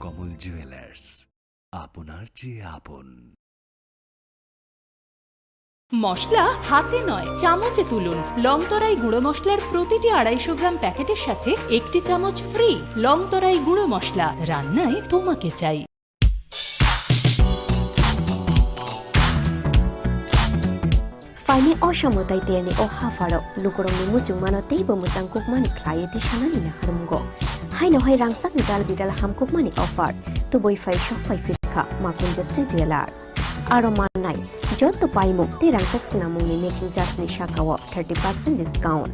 কমল jewellers, আপনার চেয়ে আপন। মশলা হাতে নয় চামচে তুলুন। লংতরাই গুঁড়ো মশলার প্রতিটি 250 গ্রাম প্যাকেটের সাথে 1টি চামচ ফ্রি। লংতরাই গুঁড়ো মশলা, রান্নায় তোমাকে চাই। Faini oshamotai terni o hafaro lukurong ni mujung mano teibo mutang kukmani klaya ti shanani na harumgo. Haino hai rangsak bidal bidal ham kukmani offer tu boy fai shop fai fitka makun just retailers. Aro manai jotto paimuk ti rangsak sinamung ni making charge ni shakawo 30% discount.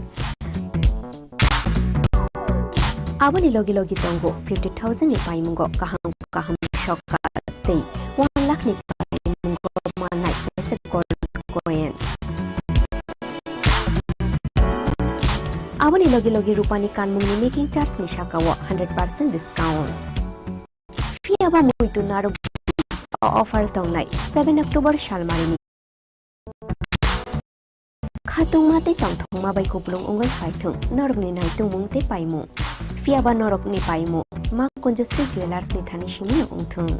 Abani logi logi tongo 50,000 ni paimungo kaham shokka tei 1 lakh ni paimungo manai pese koyen. Abani logi rupani kanmung ni making charge ni shakawo 100% discount. Fi aba muitu naro offer tongnai 7 October shalmarini. Khatung mate tongthong ma bai kuplung ongoi phaithung norok ni naitung mungte paimu. Fi aba norok ni paimu ma Chini Jewelers ni thani shimi ongthung.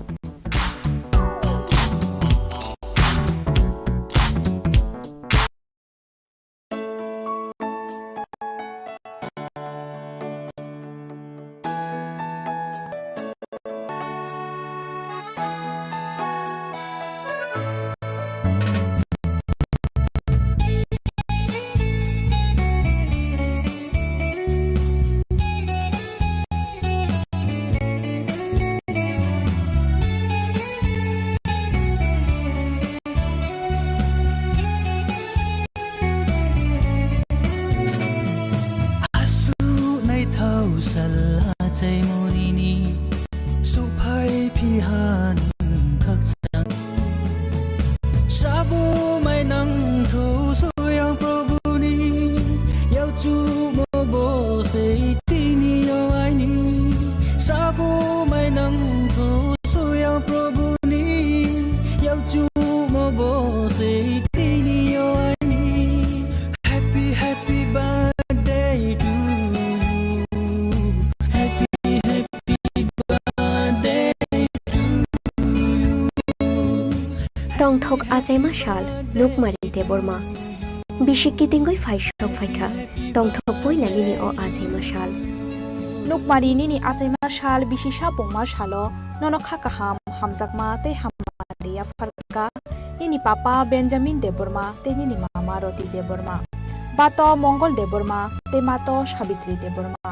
Tongthok ajai mashal lukmari deborma bishiki tingoi faishok faika tongthok poila nini o ajai mashal lukmari nini ajai mashal bishisha pongma shalo nono khakaham hamjakma te hamariya farka nini papa Benjamin deborma te nini mama Roti deborma bato Mongol deborma te mato Sabitri deborma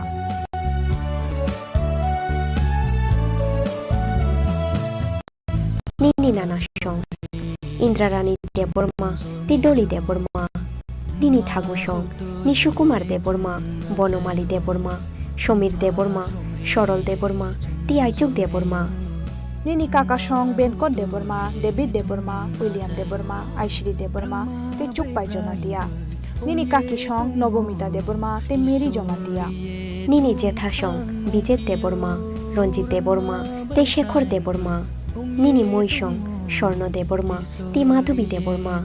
nini nana shong Indrarani deborma ti Doli deborma nini Thagushong Nishukumar deborma Bonomali deborma Shomir deborma Shorol deborma ti Aichuk deborma nini kakashong Benkot deborma David deborma William deborma Aishri deborma te Chukpai jomatia nini kakishong Nobomita deborma te Mary jomatia nini Jethashong Bijet deborma Ronjit deborma te Shekhor deborma nini Moishong Shorno deborma ti Madhubi deborma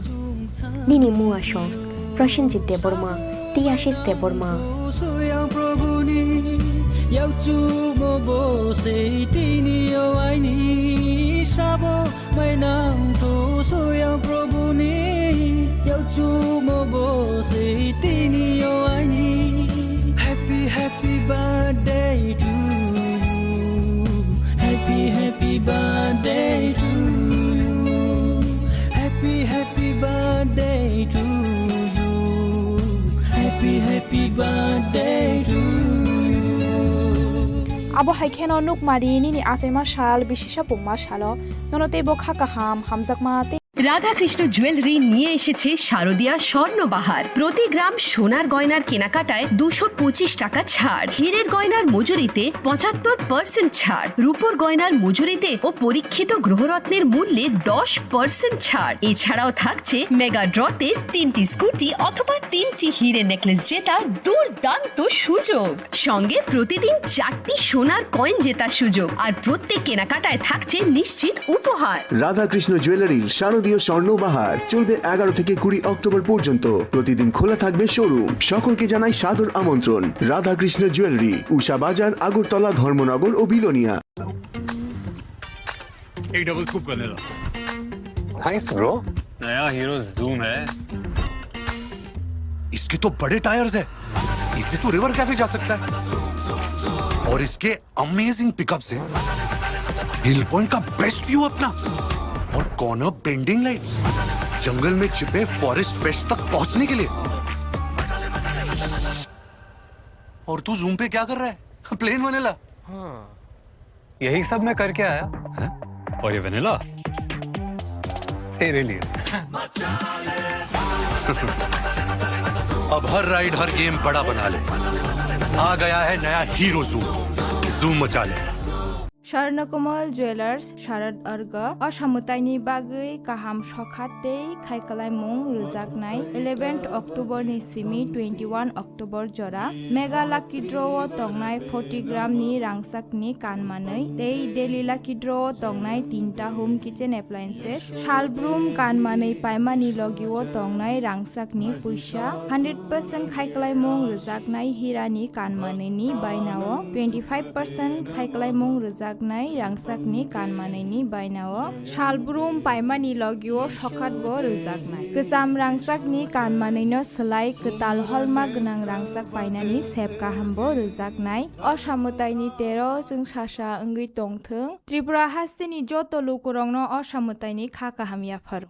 nini Muashong Prashanjit deborma ti Ashish deborma Happy birthday to you. Happy birthday to you. Happy birthday to you. Happy birthday to you. Abo haikeno nukmari nini ajai mashal bishisha pongma shalo nono teibo khakaham hamjakma te Radhakrishna jewellery নিয়ে এসেছে শারদীয়া স্বর্ণবাহার। প্রতি গ্রাম সোনার গয়নার কেনাকাটায় 225 টাকা ছাড়, হীরের গয়নার মজুরিতে 75% ছাড়, রূপোর গয়নার মজুরিতে ও পরীক্ষিত গ্রহরত্নের মূল্যে 10% ছাড়। এছাড়াও থাকছে মেগা ড্রতে 3টি স্কুটি অথবা 3টি হীরে নেকলেস জেতার দুর্দান্ত সুযোগ, সঙ্গে প্রতিদিন 4টি সোনার কয়েন জেতার সুযোগ, আর প্রত্যেক কেনাকাটায় থাকছে নিশ্চিত উপহার। রাধাকৃষ্ণ জুয়েলারির শারদীয় স্বর্ণবাহার চলবে 11 থেকে 20 অক্টোবর পর্যন্ত। প্রতিদিন খোলা থাকবে শোরুম। সকলকে জানাই সাদর আমন্ত্রণ। রাধাকৃষ্ণ জুয়েলারি, উষা বাজার, আগরতলা, ধর্মনগর ও বিলোনিয়া। एक double scoop vanilla. Nice bro. नया हीरो जूम है। इसके तो बड़े टायर्स है, इससे तो रिवर कैफे जा सकता है। और इसके अमेजिंग पिकअप से हिल पॉइंट का बेस्ट व्यू अपना, और कॉर्नर बेंडिंग लाइट्स, जंगल में छिपे फॉरेस्ट पेस्ट तक पहुंचने के लिए। और तू जूम पे क्या कर रहा है? Plane vanilla. यही सब मैं करके आया। है? और ये वनीला तेरे लिए। अब हर राइड हर गेम बड़ा बना ले। आ गया है नया हीरो जूम, जूम मचा ले। स्वर्णकमल ज्वेलर्स शारद अर्ग असामुताइनि बागै काहाम सखाते खायखालायमुं रोजाकनाय 11 अक्टोबर नि सिमी 21 अक्टोबर जरा मेगा लाकी ड्र तंगनाय 40 ग्राम नि रांसाकनि कानमानै तेई डेली लाकी ड्र तंगनाय 3टा होम किचेन एप्लायेंसेस शालब्रुम कानमानै पाइमानि लगिओ तंगनाय रांसाकनि पुइसा 100% खायखालायमुं रोजाकनाय हिरानि कानमानैनि बायनाओ 25% खायखालायमुं रोजाक रांसाकनि कानमानैनि बायनाओ शालब्रुम पाइमानि लगिओ सखातबो रोजाकनाय गोजाम रांसाकनि कानमानैनो सोलाय गोताल हलमार्क गोनां रांसाक पाइनानि सेब काहामबो रोजाकनाय असामुताइनि 13 जों सासा ओंगै तंथों त्रिपुरा हास्तिनि जत लुकुरंनो असामुताइनि खा काहामिया pharaoh.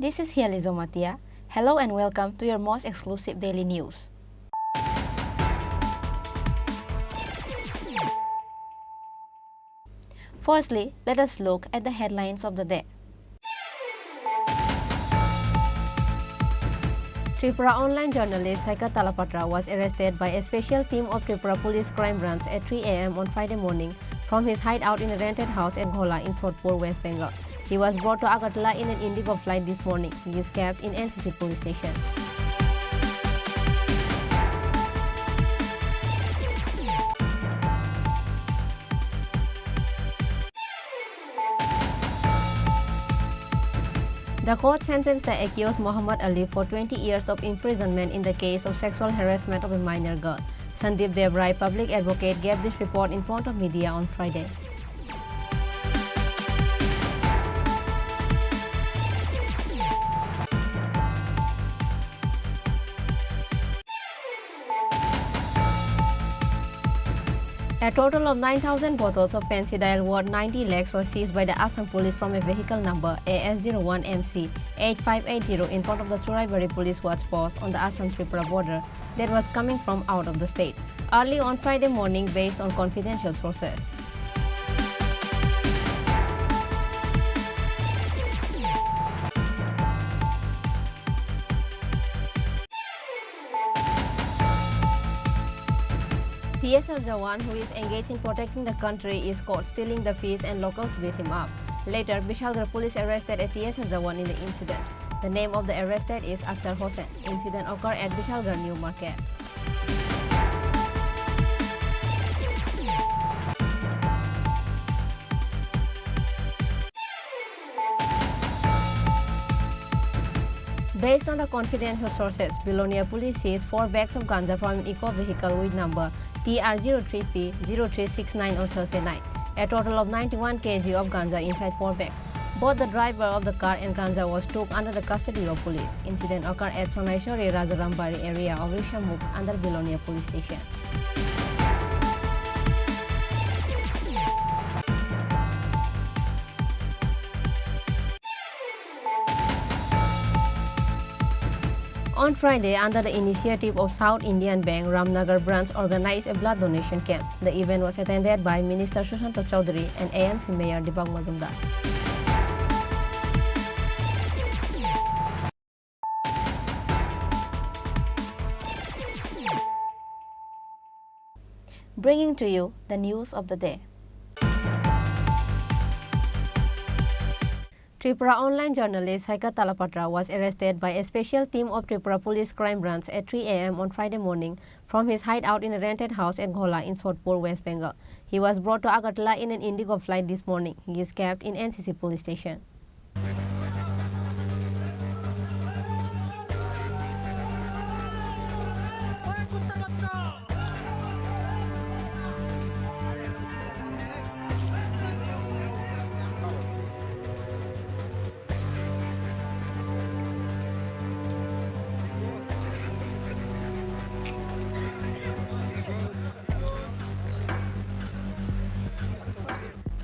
This is Hializo Matia. Hello and welcome to your most exclusive daily news. Firstly, let us look at the headlines of the day. Tripura online journalist Haika Talapatra was arrested by a special team of Tripura Police Crime Branch at 3 a.m. on Friday morning from his hideout in a rented house at Ghola in Sodhpur, West Bengal. He was brought to Agartala in an Indigo flight this morning. He is kept in NCC police station. The court sentenced the accused Muhammad Ali for 20 years of imprisonment in the case of sexual harassment of a minor girl. Sandeep Devrai, public advocate, gave this report in front of media on Friday. A total of 9,000 bottles of Pensidial worth 90 lakhs was seized by the Assam police from a vehicle number AS01MC 8580 in front of the Churaibari police watch post on the Assam-Tripura border that was coming from out of the state early on Friday morning based on confidential sources. TSR Jawan, who is engaged in protecting the country, is caught stealing the fish and locals beat him up. Later, Bishalgarh police arrested a TSR Jawan in the incident. The name of the arrested is Akhtar Hossain. Incident occurred at Bishalgarh New Market. Based on the confidential sources, Bilonia police seized 4 bags of ganja from an eco-vehicle with number TR03P0369 on Thursday night. A total of 91 kg of ganja inside 4 bags. Both the driver of the car and ganja was took under the custody of police. Incident occurred at Sonaishwari Rajarambari area of Rishamukh under Bilonia police station. On Friday, under the initiative of South Indian Bank, Ramnagar branch organized a blood donation camp. The event was attended by Minister Sushanta Chaudhary and AMC Mayor Deepak Majumdar. Bringing to you the news of the day. Tripura online journalist Haikat Talapatra was arrested by a special team of Tripura Police Crime Branch at 3 a.m. on Friday morning from his hideout in a rented house at Ghola in Sodhpur, West Bengal. He was brought to Agartala in an Indigo flight this morning. He is kept in NCC police station.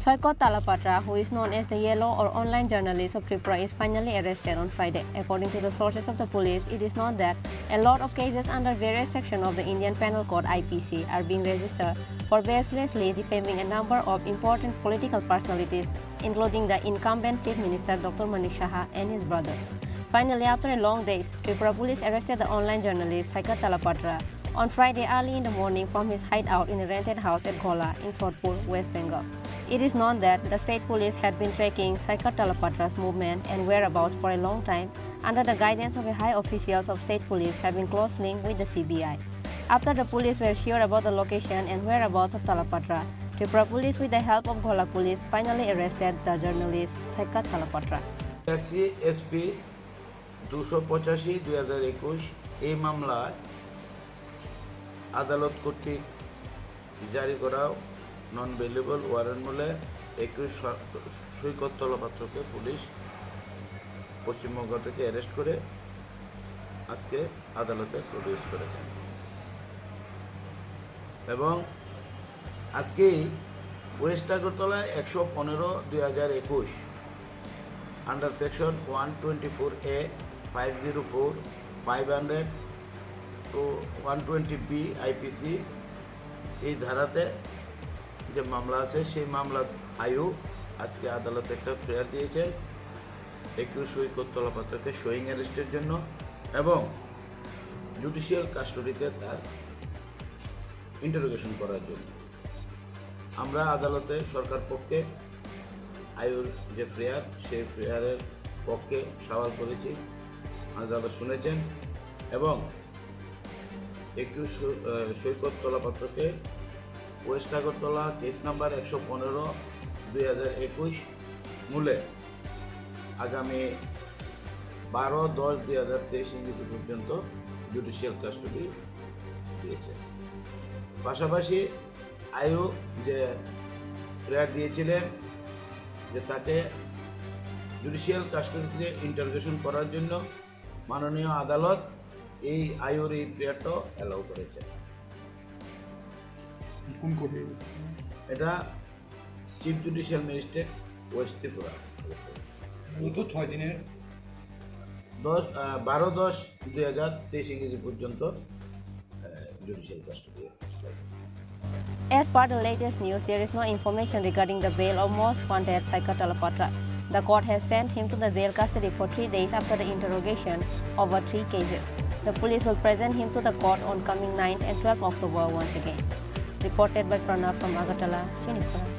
Haikat Talapatra, who is known as the Yellow or online journalist of Tripura, is finally arrested on Friday. According to the sources of the police, it is known that a lot of cases under various sections of the Indian Penal Code (IPC) are being registered for baselessly defaming a number of important political personalities, including the incumbent Chief Minister Dr. Manik Saha and his brothers. Finally, after a long days, Tripura police arrested the online journalist Haikat Talapatra on Friday early in the morning from his hideout in a rented house at Ghola in Sodhpur, West Bengal. It is known that the state police had been tracking Haikat Talapatra's movement and whereabouts for a long time under the guidance of high officials of state police having close link with the CBI. After the police were sure about the location and whereabouts of Talapatra, Tripura police with the help of Ghola police finally arrested the journalist Haikat Talapatra. SP 285/2021 এই মামলায় আদালত কর্তৃক জারি করা নন bailable warrant মূলে 21 সৈকত তলাপাত্রকে police Paschimbanga থেকে arrest করে আজকে আদালতে প্রডিউস করেছে এবং আজকেই West Agartala 115/2021 under section 124A 504 500 to 120B IPC এই ধারাতে যে মামলা আছে সেই মামলা আয়ু আজকে আদালতে একটা প্রেয়ার দিয়েছে 21 সৈকত তলাপাত্রকে শোয়িং অ্যারেস্টের জন্য এবং জুডিশিয়াল কাস্টডিতে তার ইন্টারোগেশন করার জন্য। আমরা আদালতে সরকার পক্ষে আয়ুর যে প্রেয়ার সেই প্রেয়ারের পক্ষে সওয়াল করেছি, আদালত শুনেছেন এবং 21 সৈকত তলাপাত্রকে ওয়েস্ট আগরতলা কেস নাম্বার 115/2021 মূলে আগামী 12/10/2023 ইংরেজি পর্যন্ত জুডিশিয়াল কাস্টডি দিয়েছে। পাশাপাশি আয়ু যে প্রেয়ার দিয়েছিলেন যে তাকে জুডিশিয়াল কাস্টডিতে ইন্টারোগেশন করার জন্য মাননীয় আদালত এই আয়ুর এই প্রেয়ারটাও অ্যালাউ করেছে। কোন কোর্টে? এটা chief judicial magistrate West Tripura. তো 6 দিনের 12/10/2023 ইংরেজি পর্যন্ত judicial custody. As per the latest news, there is no information regarding the bail of most wanted Haikat Talapatra. The court has sent him to the jail custody for 3 days after the interrogation over 3 cases. The police will present him to the court on coming 9th and 12th October once again. Reported by Pranav from Agartala, Chini Khorang.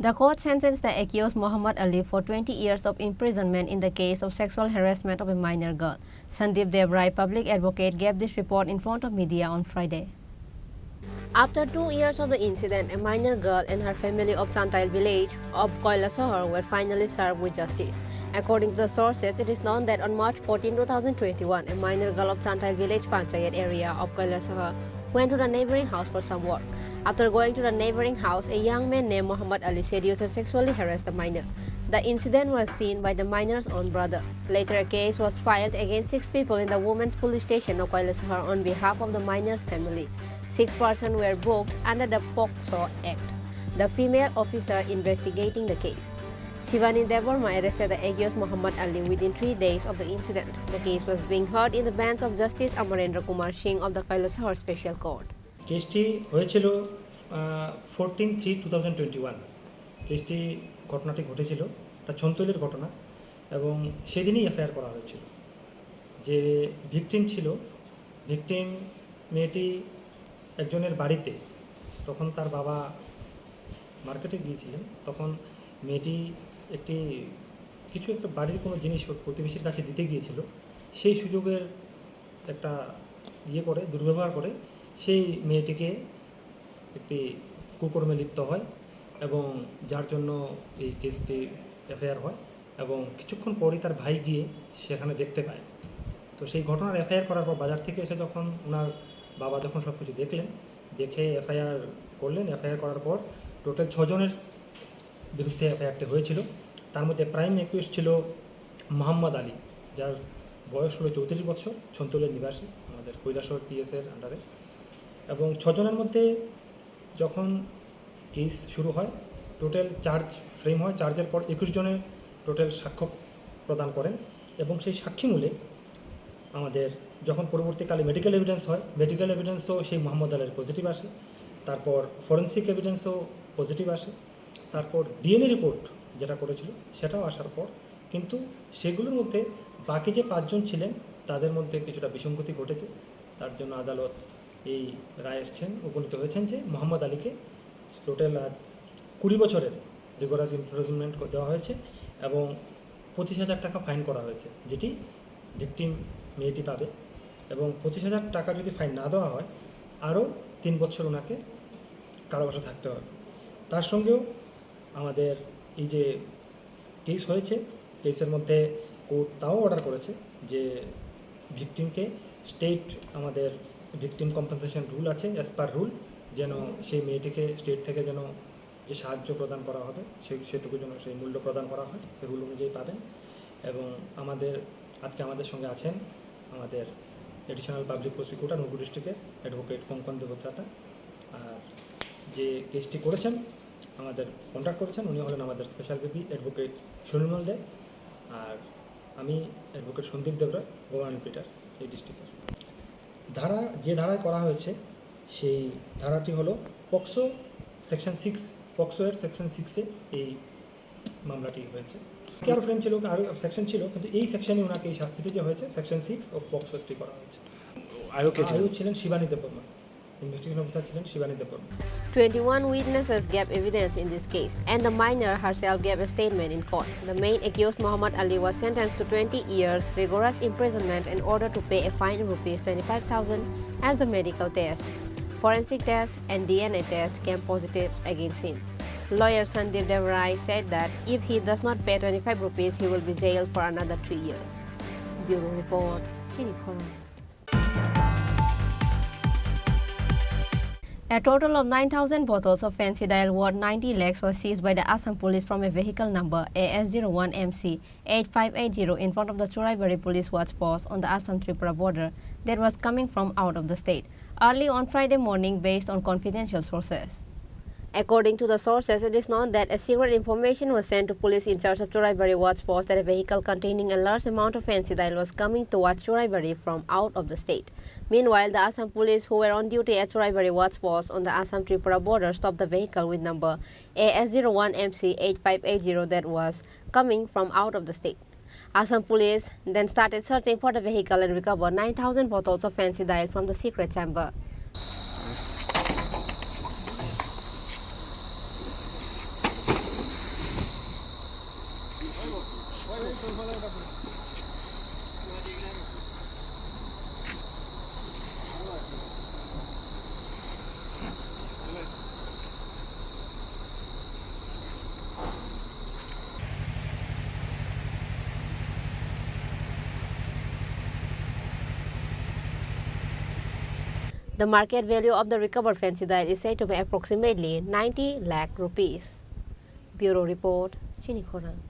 The court sentenced the accused Muhammad Ali for 20 years of imprisonment in the case of sexual harassment of a minor girl. Sandeep Devrai, public advocate, gave this report in front of media on Friday. After 2 years of the incident, a minor girl and her family of Chantile village of Koilasahar were finally served with justice. According to the sources, it is known that on March 14, 2021, a minor girl of Chantile village Panchayat area of Koilasahar went to the neighboring house for some work. After going to the neighboring house, a young man named Muhammad Ali seduced and sexually harassed the minor. The incident was seen by the minor's own brother. Later, a case was filed against 6 people in the women's police station of Koilasahar on behalf of the minor's family. 6 persons were booked under the POCSO Act. The female officer investigating the case Shivani Deborma arrested the accused Muhammad Ali within 3 days of the incident. The case was being heard in the bench of Justice Amarendra Kumar Singh of the Kailasahar Special Court. কেসটি হয়েছিল 14/3/2021 কেসটি ঘটনাটি ঘটেছিল এটা ছন্তৈলের ঘটনা এবং সেদিনই FIR করা হয়েছিল। যে ভিকটিম ছিল, ভিকটিম মেয়েটি একজনের বাড়িতে, তখন তার বাবা মার্কেটে গিয়েছিলেন, তখন মেয়েটি কিছু একটা বাড়ির কোনো জিনিস প্রতিবেশীর কাছে দিতে গিয়েছিল, সেই সুযোগের একটা দুর্ব্যবহার করে সেই মেয়েটিকে একটি কুকর্মে লিপ্ত হয় এবং যার জন্য এই কেসটি এফআইআর হয় এবং কিছুক্ষণ পরই তার ভাই গিয়ে সেখানে দেখতে পায়। তো সেই ঘটনার এফআইআর করার পর বাজার থেকে এসে যখন ওনার বাবা যখন সব কিছু দেখে এফআইআর করলেন, এফআইআর করার পর টোটাল 6 জনের বিরুদ্ধে এফআইআরটি হয়েছিল। তার মধ্যে প্রাইম অ্যাকিউজড ছিল মোহাম্মদ আলী, যার বয়স হলো 34 বছর, ছন্তৈলের নিবাসী, আমাদের কৈলাসহর পিএসের আন্ডারে। এবং 6 জনের মধ্যে যখন কেস শুরু হয়, টোটাল চার্জ ফ্রেম হয়, চার্জের পর 21 জনের টোটাল সাক্ষ্য প্রদান করেন এবং সেই সাক্ষীমূলে আমাদের যখন পরবর্তীকালে মেডিকেল এভিডেন্স হয়, মেডিকেল এভিডেন্সও সেই মোহাম্মদ আলীর পজিটিভ আসে, তারপর ফরেন্সিক এভিডেন্সও পজিটিভ আসে, তারপর ডিএনএ রিপোর্ট যেটা করেছিল সেটাও আসার পর কিন্তু সেগুলোর মধ্যে বাকি যে 5 জন ছিলেন তাদের মধ্যে কিছুটা বিসঙ্গতি ঘটেছে। তার জন্য আদালত এই রায় উপনীত হয়েছেন যে মোহাম্মদ আলীকে টোটাল 20 বছরের রিগোরাস ইমপ্রিজনমেন্ট দেওয়া হয়েছে এবং 25,000 টাকা ফাইন করা হয়েছে, যেটি ভিকটিম মেয়েটি পাবে। এবং 25,000 টাকা যদি ফাইন না দেওয়া হয় আরও 3 বছর ওনাকে কারাবাসে থাকতে হবে। তার সঙ্গেও আমাদের এই যে কেস হয়েছে, কেসের মধ্যে কোর্ট তাও অর্ডার করেছে যে ভিকটিমকে স্টেট, আমাদের ভিকটিম কম্পেনসেশন রুল আছে, অ্যাজ পার রুল, যেন সেই মেয়েটিকে স্টেট থেকে যেন যে সাহায্য প্রদান করা হবে সেটুকু যেন সেই মূল্য প্রদান করা হয়, সেই রুল অনুযায়ী পাবেন। এবং আজকে আমাদের সঙ্গে আছেন আমাদের এডিশনাল পাবলিক প্রসিকিউটর নুরপুর ডিস্ট্রিক্টের অ্যাডভোকেট কঙ্কন দেবত্রাতা। আর যে কেসটি করেছেন, আমাদের কন্ট্যাক্ট করেছেন, উনি হলেন আমাদের special PP advocate Sunil Deb, আর আমি advocate Sandeep Debroy, government pleader এই ডিস্ট্রিক্টের। যে ধারায় করা হয়েছে সেই ধারাটি হলো পক্সো সেকশন 6, পক্সো এর সেকশন 6-এ এই মামলাটি হয়েছে। আরও ফ্রেম ছিল, আরও সেকশন ছিল, কিন্তু এই সেকশনে ওনাকে এই শাস্তিটি যে হয়েছে সেকশন 6 অফ পক্সো একটি করা হয়েছে। আয়ু ছিলেন শিবানী দেববর্মা, ইনভেস্টিগেশন অফিসার ছিলেন Shivani Debbarma. 21 witnesses gave evidence in this case, and the minor herself gave a statement in court. The main accused, Muhammad Ali, was sentenced to 20 years rigorous imprisonment in order to pay a fine of ₹25,000 as the medical test, forensic test, and DNA test came positive against him. Lawyer Sandeep Devrai said that if he does not pay ₹25, he will be jailed for another 3 years. Bureau Report, Chini Khorang. A total of 9,000 bottles of fancy dial worth 90 lakhs was seized by the Assam police from a vehicle number AS01MC8580 in front of the Churaibari police watch post on the Assam-Tripura border that was coming from out of the state early on Friday morning based on confidential sources. According to the sources, it is known that a secret information was sent to police in charge of Churaibari watch post that a vehicle containing a large amount of fancy dial was coming towards Churaibari from out of the state. Meanwhile, the Assam police who were on duty at Churaibari watch post on the Assam-Tripura border stopped the vehicle with number AS01MC8580 that was coming from out of the state. Assam police then started searching for the vehicle and recovered 9,000 bottles of fancy dial from the secret chamber. The market value of the recovered fancy dial is said to be approximately 90 lakh rupees. Bureau Report, Chini Khorang.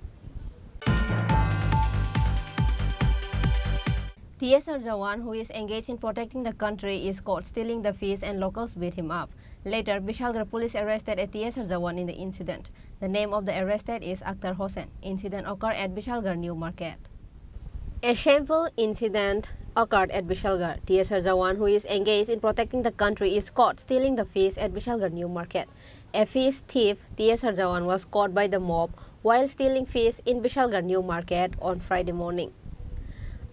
TSR Jawan, who is engaged in protecting the country, is caught stealing the fish and locals beat him up. Later, Bishalgarh police arrested a TSR Jawan in the incident. The name of the arrested is Akhtar Hossain. Incident occurred at Bishalgarh New Market. A shameful incident occurred at Bishalgarh. TSR Jawan, who is engaged in protecting the country, is caught stealing the fish at Bishalgarh New Market. A fish thief, TSR Jawan, was caught by the mob while stealing fish in Bishalgarh New Market on Friday morning.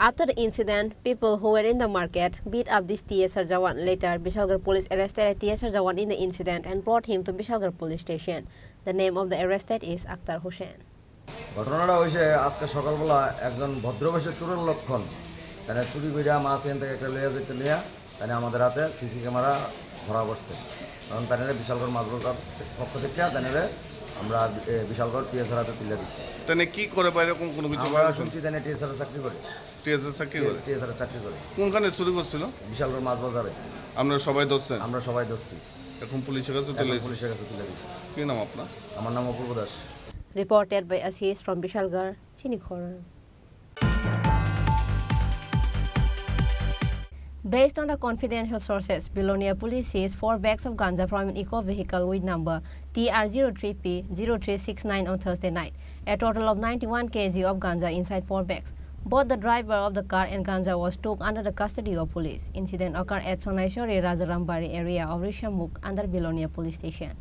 After the incident, people who were in the market beat up this TSR Jawan. Later, Bishalgarh police arrested a TSR Jawan in the incident and brought him to Bishalgarh police station. The name of the arrested is Akhtar Hossain. ঘটনাটা হয়েছে আজকে সকালবেলা একজন ভদ্রবেশে চোরের লক্ষণ তারা চুরি করিয়া মাছ এখান থেকে একটা লইয়া যেতে নিয়ে তারা আমাদের হাতে সিসি ক্যামেরা ধরা পড়ছে কারণ তারা বিশালগড় মাছ বাজার পক্ষ থেকে তারা আমরা বিশালগড় টিএসআর হাতে তুলে দিচ্ছি। তাহলে কি করে বাইরে কোনো কিছু শুনছি তারা টিএসআর চাকরি করে টিএসআর চাকরি করে কোনখানে চুরি করছিল? বিশালগড় মাছ বাজারে। আমরা সবাই ধরছেন? আমরা সবাই ধরছি। এখন পুলিশের কাছে তুলে দিচ্ছি। কি নাম আপনার? আমার নাম অপূর্ব Das. Reported by Ashish from Bishalgarh, Chini Khorang. Based on the confidential sources, Bilonia police seized 4 bags of ganja from an eco-vehicle with number TR03P0369 on Thursday night. A total of 91 kg of ganja inside 4 bags. Both the driver of the car and ganja was took under the custody of police. Incident occurred at Sonaishori Rajarambari area of Rishamukh under Bilonia police station.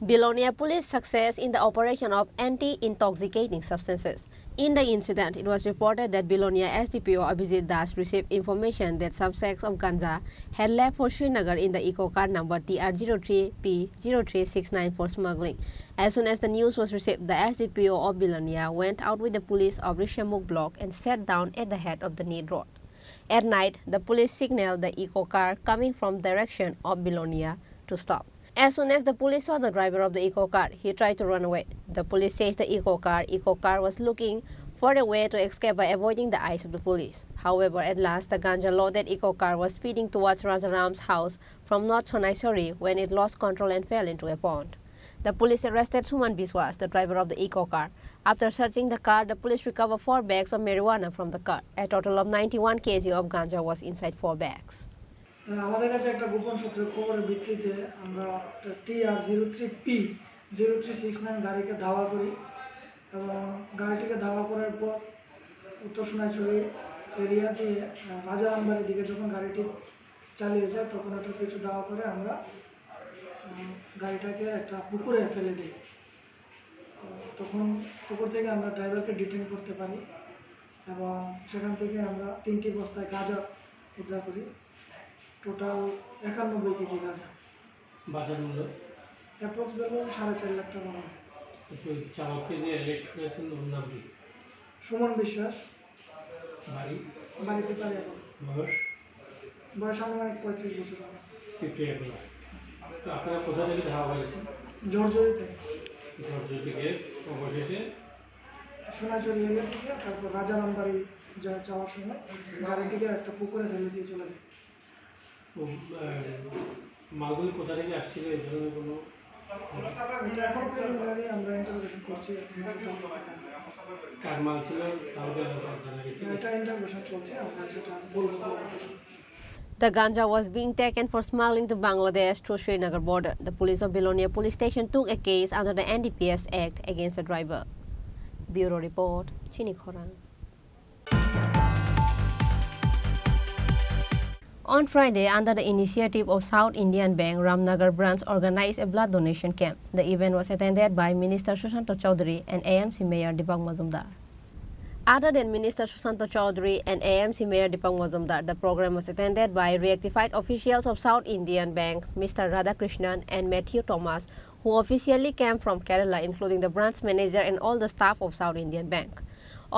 Bilonia police success in the operation of anti-intoxicating substances. In the incident, it was reported that Bilonia SDPO Abhijit Das received information that some sacks of ganja had left for Srinagar in the eco car number TR03P0369 for smuggling. As soon as the news was received, the SDPO of Bilonia went out with the police of Rishamukh block and sat down at the head of the Need Road. At night, the police signaled the eco car coming from direction of Bilonia to stop. As soon as the police saw the driver of the eco car, he tried to run away. The police chased the eco car. Eco car was looking for a way to escape by avoiding the eyes of the police. However, at last, the ganja-loaded eco car was speeding towards Rajaram's house from North Sonaishori when it lost control and fell into a pond. The police arrested Suman Biswas, the driver of the eco car. After searching the car, the police recovered 4 bags of marijuana from the car. A total of 91 kg of ganja was inside 4 bags. আমাদের কাছে একটা গোপন সূত্রের খবরের ভিত্তিতে আমরা TR03P0369 গাড়িকে ধাওয়া করি এবং গাড়িটিকে ধাওয়া করার পর উত্তর সোনাইছড়ি এরিয়া দিয়ে রাজারামবাড়ির দিকে যখন গাড়িটি চালিয়ে যায় তখন একটা কিছু ধাওয়া করে আমরা গাড়িটাকে একটা পুকুরে ফেলে দিই। তখন পুকুর থেকে আমরা ড্রাইভারকে ডিটেইন করতে পারি এবং সেখান থেকে আমরা 3টি বস্তায় গাঁজা উদ্ধার করি। টোটাল 91 কেজি গাঁজা। বাজার মূল্য অ্যাপ্রক্স ভ্যালু 4.5 লাখ টাকা হবে। চালককে যে অ্যারেস্ট করেছেন ওর নাম কি? সুমন বিশ্বাস। বাড়ি পিপারে। বয়স আনুমানিক 35 বছর হবে। 51। তো আপনারা কোথা থেকে ধাওয়া করেছেন? জর্জরি থেকে অবশেষে সোনাইছড়ি এরিয়া থেকে তারপর রাজারামবাড়ি যাওয়ার সময় গাড়িটিকে একটা পুকুরে ফেলে দিয়ে চলে যায়। মালগুলি কোথা থেকে আসছিল এই ধরনের কোনো এখন প্রিলিমিনারি আমরা ইন্টারভিউশন করছি। কার মাল ছিল তাও জানা গেছে? এটা ইন্টারভিউশন চলছে, আমরা সেটা বলবো। The ganja was being taken for smuggling to Bangladesh through Srinagar border. The police of Bilonia police station took a case under the NDPS Act against the driver. Bureau report, Chini Khorang. On Friday, under the initiative of South Indian Bank, Ramnagar branch organized a blood donation camp. The event was attended by Minister Sushanto Chaudhary and AMC Mayor Deepak Mazumdar. Other than Minister Sushanto Chaudhary and AMC Mayor Deepak Mazumdar, the program was attended by reactified officials of South Indian Bank, Mr. Radhakrishnan and Matthew Thomas, who officially came from Kerala, including the branch manager and all the staff of South Indian Bank.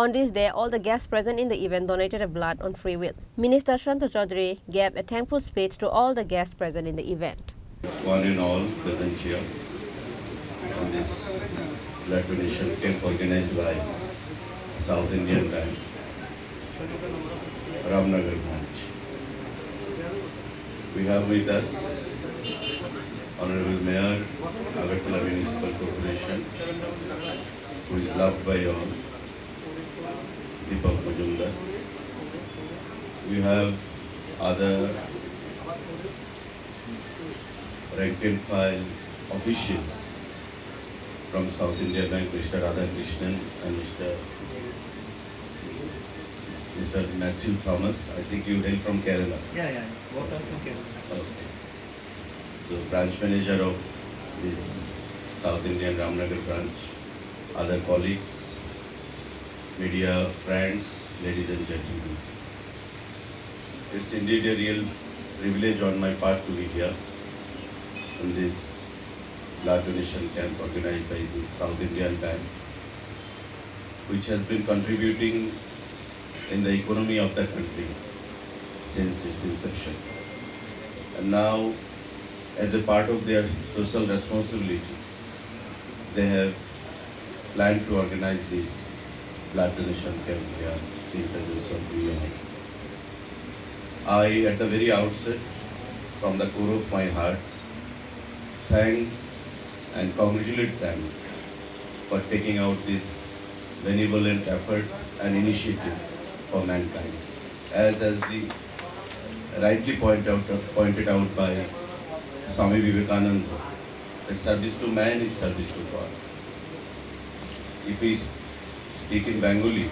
On this day, all the guests present in the event donated blood on free will. Minister Sushanto Chaudhary gave a thankful speech to all the guests present in the event. One and all present here on this blood donation camp organized by South Indian Bank, Ramnagar branch. We have with us Honorable Mayor, Agartala Municipal Corporation, who is loved by all, Deepak Mazumdar. we have other rank and file officials from South India Bank, Mr. Radha Krishnan and Mr. Matthew Thomas. I think you hail from Kerala. Yeah, both are from Kerala. Okay. So branch manager of this South Indian Ramnagar branch, other colleagues, media friends, ladies and gentlemen. It's indeed a real privilege on my part to be here in this blood donation camp organized by the South Indian Bank, which has been contributing in the economy of the country since its inception. And now, as a part of their social responsibility, they have planned to organize this blood donation camp here in presence of you all. I, at the very outset, from the core of my heart, thank and congratulate them for taking out this benevolent effort and initiative for mankind. As the rightly pointed out by Swami Vivekananda, that service to man is service to God. If we speak in Bengali,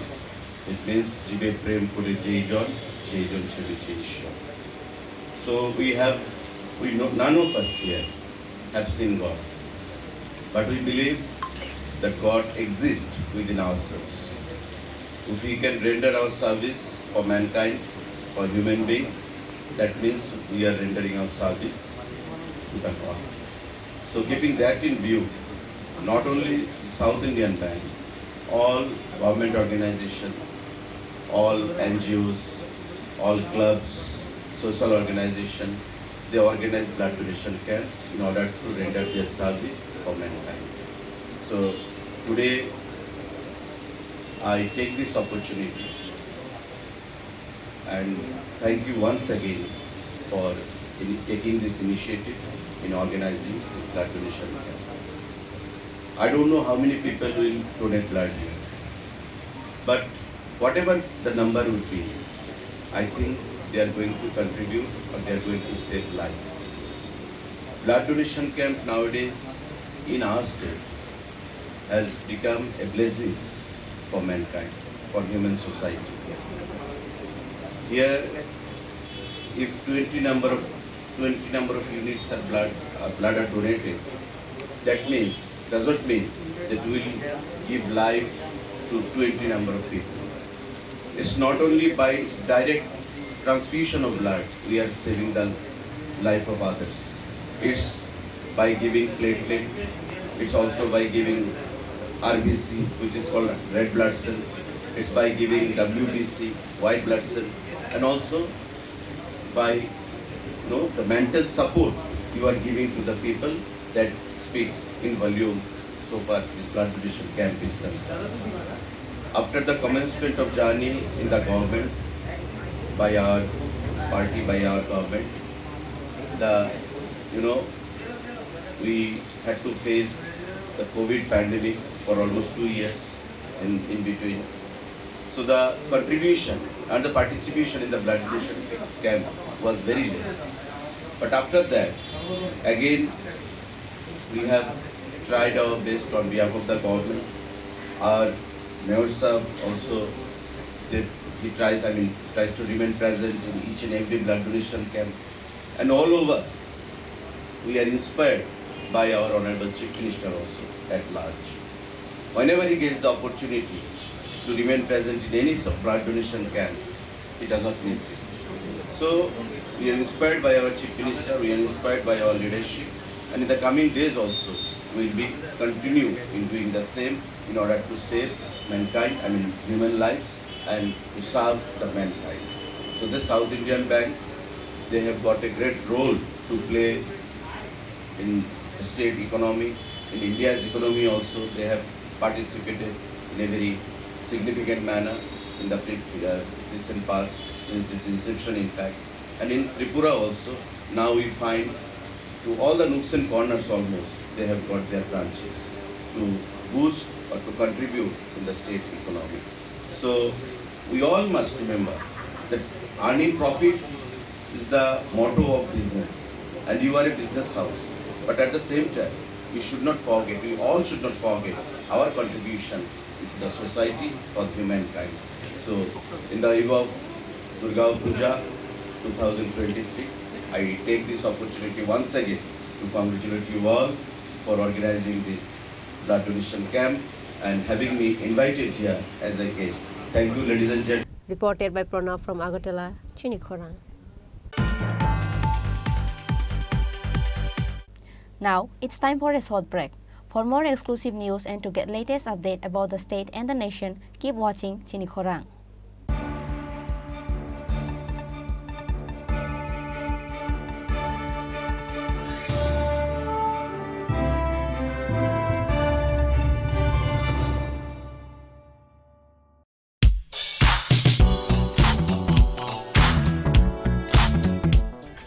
it means Jibe Prem Kure Jaijon, Jaijon Shebe Ishwar. So we know none of us here have seen God, but we believe that God exists within ourselves. If we can render our service for mankind, for human being, that means we are rendering our service to the God. So keeping that in view, not only the South Indian Bank, all government organizations, all NGOs, all clubs, social organizations, they organize blood donation camp in order to render their service for mankind. So today, I take this opportunity and thank you once again for taking this initiative in organizing this blood donation camp. I don't know how many people will donate blood here, but whatever the number would be, I think they are going to contribute or they are going to save life. Blood donation camp nowadays in our state has become a blessing for mankind, for human society. Here, if 20 number of units of blood are donated, that doesn't mean that we will give life to 20 number of people. It's not only by direct transfusion of blood we are saving the life of others. It's by giving platelet. It's also by giving RBC, which is called red blood cell. It's by giving WBC, white blood cell, and also by the mental support you are giving to the people that speaks in volume so far this blood donation camp is concerned. After the commencement of journey in the government by our party, by our government, we had to face the COVID pandemic for almost 2 years in between. So the contribution and the participation in the blood donation camp was very less. But after that, again, we have tried our best on behalf of the government. Our Mayor Sahab also, he tries to remain present in each and every blood donation camp. And all over, we are inspired by our Honorable Chief Minister also at large. Whenever he gets the opportunity to remain present in any blood donation camp, he does not miss it. So we are inspired by our Chief Minister, we are inspired by our leadership, and in the coming days also, we will continue in doing the same in order to save mankind, human lives, and to serve the mankind. So the South Indian Bank, they have got a great role to play in the state economy, in India's economy also. They have participated in a very significant manner in the recent past, since its inception in fact. And in Tripura also, now we find to all the nooks and corners almost, they have got their branches to boost or to contribute in the state economy. So we all must remember that Earning profit is the motto of business, and you are a business house. But at the same time, we should not forget, we all should not forget our contribution to the society for humankind. So, in the eve of Durga Puja 2023, I take this opportunity once again to congratulate you all for organizing this blood donation camp and having me invited here as a guest. Thank you, ladies and gentlemen. Reported by Pranav from Agartala, Chini Khorang. Now, it's time for a short break. For more exclusive news and to get latest update about the state and the nation, keep watching Chini Khorang.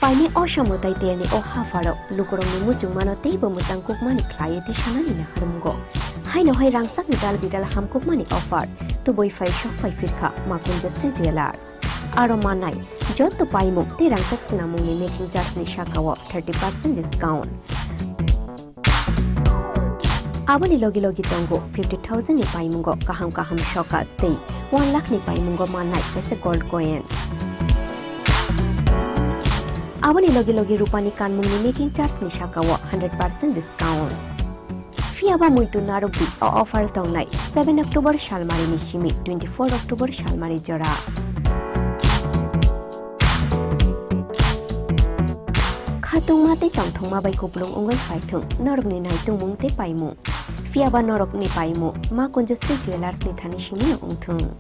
Faini Oshamotai Terni O Hafaro, Lukurong ni Muchung Mano Table Mutang Cookmani Client Shananina Harumgo. Haino Hai Rangsak Vidal Vidal Ham Cookmani offered to boy 5 shop 5 firka, Makun Justin Jewelers. Aromanai, Jot to Paimu, the Rangsak Sinamuni making just Nishakawa 30% discount. Abani Logi Logi Tongo 50,000 ni Paimungo, Kaham Kaham Shoka, Tay, 1 lakh ni Paimungo Manai as a gold coin. Abani Logi Logi Rupani Kanmuni making charge Nishakawa 100% discount. Fiaba Muitu Narubi or offer Tonai 7 October Shalmari Nishimi 24 October Shalmari Jora. Khatung Mate Tong Mabai Kuplung Ungal Faitung, Norogni Naitung Mungte Paimu. Fiaba Norok ni Paimu, Makun Justin Jewelers ni Tanishimi Ungtung.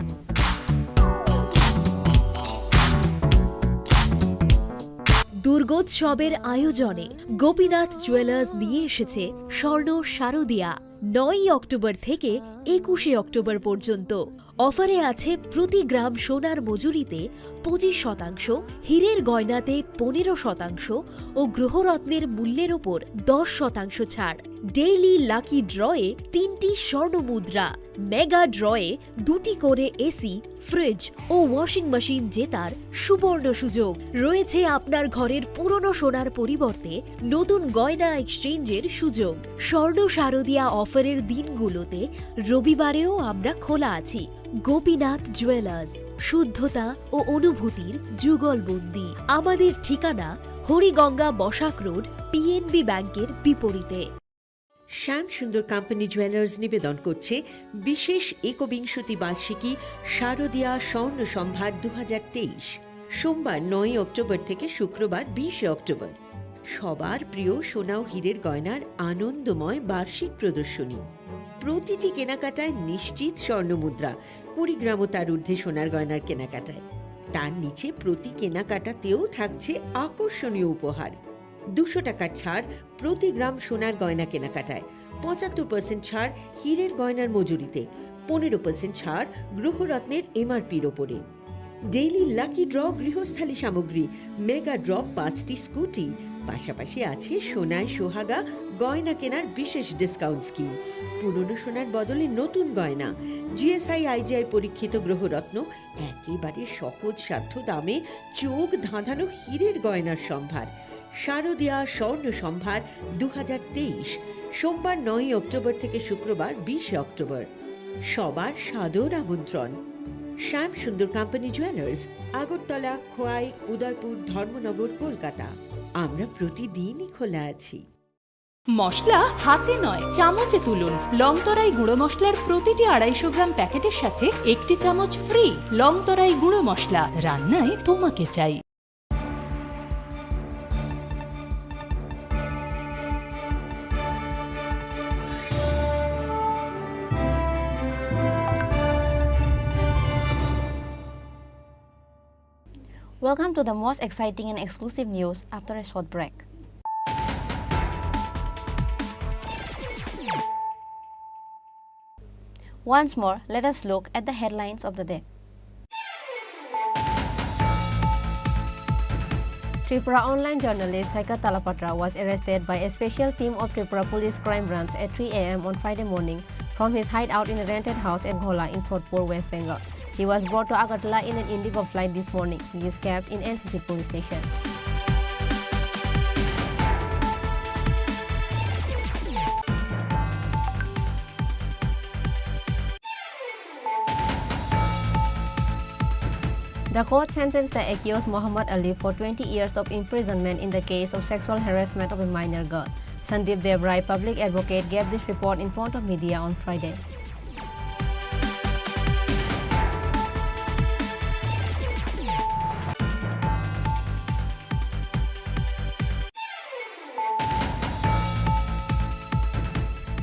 দুর্গোৎসবের আয়োজনে Gopinath jewellers নিয়ে এসেছে স্বর্ণ শারদিয়া 9 October থেকে 21 October পর্যন্ত অফারে আছে প্রতি গ্রাম সোনার মজুরিতে 25%, হীরের গয়নাতে 15% ও গ্রহরত্নের মূল্যের ওপর 10% ছাড়। ডেইলি লাকি ড্রয়ে 3টি স্বর্ণ মুদ্রা, মেগা ড্রয়ে 2টি করে এসি, ফ্রিজ ও ওয়াশিং মেশিন জেতার সুবর্ণ সুযোগ রয়েছে। আপনার ঘরের পুরনো সোনার পরিবর্তে নতুন গয়না এক্সচেঞ্জের সুযোগ। স্বর্ণ শারদিয়া অফারের দিনগুলোতে রবিবারেও আমরা খোলা আছি। গোপীনাথ জুয়েলার্স, শুদ্ধতা ও অনুভূতির যুগলবন্দি। আমাদের ঠিকানা হরিগঙ্গা বসাক রোড, পিএনবি ব্যাংকের বিপরীতে। শ্যাম সুন্দর কোম্পানি জুয়েলার্স নিবেদন করছে বিশেষ একবিংশতি বার্ষিকী শারদিয়া স্বর্ণ সম্ভার 2023, সোমবার 9 অক্টোবর থেকে শুক্রবার 20 অক্টোবর। সবার প্রিয় সোনা ও হীরের গয়নার আনন্দময় বার্ষিক প্রদর্শনী। প্রতিটি কেনাকাটায় নিশ্চিত স্বর্ণমুদ্রা, 20 গ্রাম ও তার ঊর্ধ্বে সোনার গয়নার কেনাকাটায়। তার নিচে প্রতি কেনাকাটাতেও থাকছে আকর্ষণীয় উপহার। 200 টাকার ছাড় প্রতি গ্রাম সোনার গয়না কেনাকাটায়, 75% ছাড় হীরের গয়নার মজুরিতে, 15% ছাড় গ্রহরত্নের এমআরপির ওপরে। ডেইলি লাকি ড্র গৃহস্থালী সামগ্রী, মেগা ড্র 5টি স্কুটি, পাশাপাশি আছে সোনায় সোহাগা গয়না কেনার বিশেষ ডিসকাউন্ট স্কিম। পুরনো সোনার বদলে নতুন গয়না, জিএসআই আইজিআই পরীক্ষিত গ্রহরত্ন, একেবারে সহজ সাধ্য দামে চোখ ধাঁধানো হীরের গয়নার সম্ভার। শারদিয়া স্বর্ণ সম্ভার 2023, সোমবার 9 অক্টোবর থেকে শুক্রবার 20 অক্টোবর। সবার সাদর আমন্ত্রণ। শ্যাম সুন্দর কোম্পানি জুয়েলার্স, আগরতলা, খোয়াই, উদয়পুর, ধর্মনগর, কলকাতা। আমরা প্রতিদিনই খোলা আছি। মশলা হাতে নয় চামচে তুলুন। লংতরাই গুঁড়ো মশলার প্রতিটি 250 গ্রাম প্যাকেটের সাথে 1টি চামচ ফ্রি। লংতরাই গুঁড়ো মশলা, রান্নায় তোমাকে চাই। Welcome to the most exciting and exclusive news after a short break. Once more, let us look at the headlines of the day. Tripura online journalist Saika Talapatra was arrested by a special team of Tripura Police Crime Branch at 3 a.m. on Friday morning from his hideout in a rented house at Ghola in Sodhpur, West Bengal. He was brought to Agartala in an Indigo flight this morning. He is kept in NCC police station. The court sentenced the accused Muhammad Ali for 20 years of imprisonment in the case of sexual harassment of a minor girl. Sandeep Devrai, public advocate, gave this report in front of media on Friday.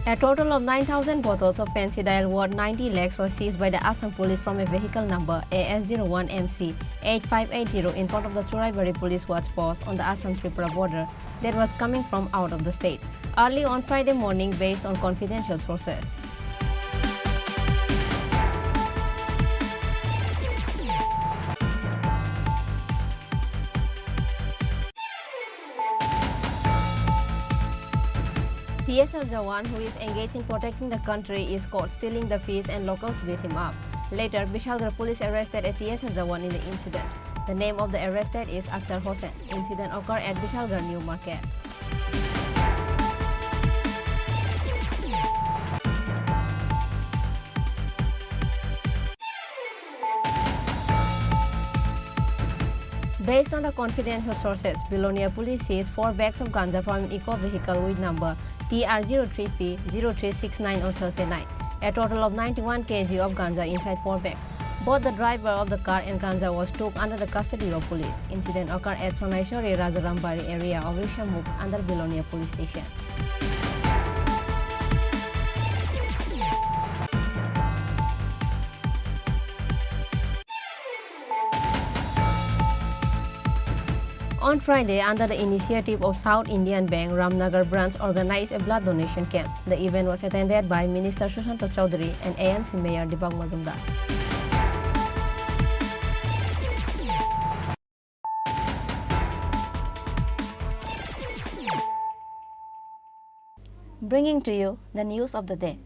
A total of 9,000 bottles of Pensidile worth 90 lakhs was seized by the Assam police from a vehicle number AS01MC8580 in front of the Churaibari police watch post on the Assam-Tripura border that was coming from out of the state. Early on Friday morning, based on confidential sources. TSR Jawan, who is engaged in protecting the country, is caught stealing the fish and locals beat him up. Later, Bishalgarh police arrested a TSR Jawan in the incident. The name of the arrested is Akhtar Hossain. Incident occurred at Bishalgarh New Market. Based on the confidential sources, Bilonia police seized 4 bags of ganja from an eco-vehicle with number TR03P0369 on Thursday night. A total of 91 kg of ganja inside 4 bags. Both the driver of the car and ganja was took under the custody of police. Incident occurred at Sonaishwari Rajarambari area of Rishamukh under Bilonia police station. On Friday, under the initiative of South Indian Bank, Ramnagar branch organized a blood donation camp. The event was attended by Minister Sushanto Chaudhary and AMC Mayor Deepak Majumdar. Bringing to you the news of the day.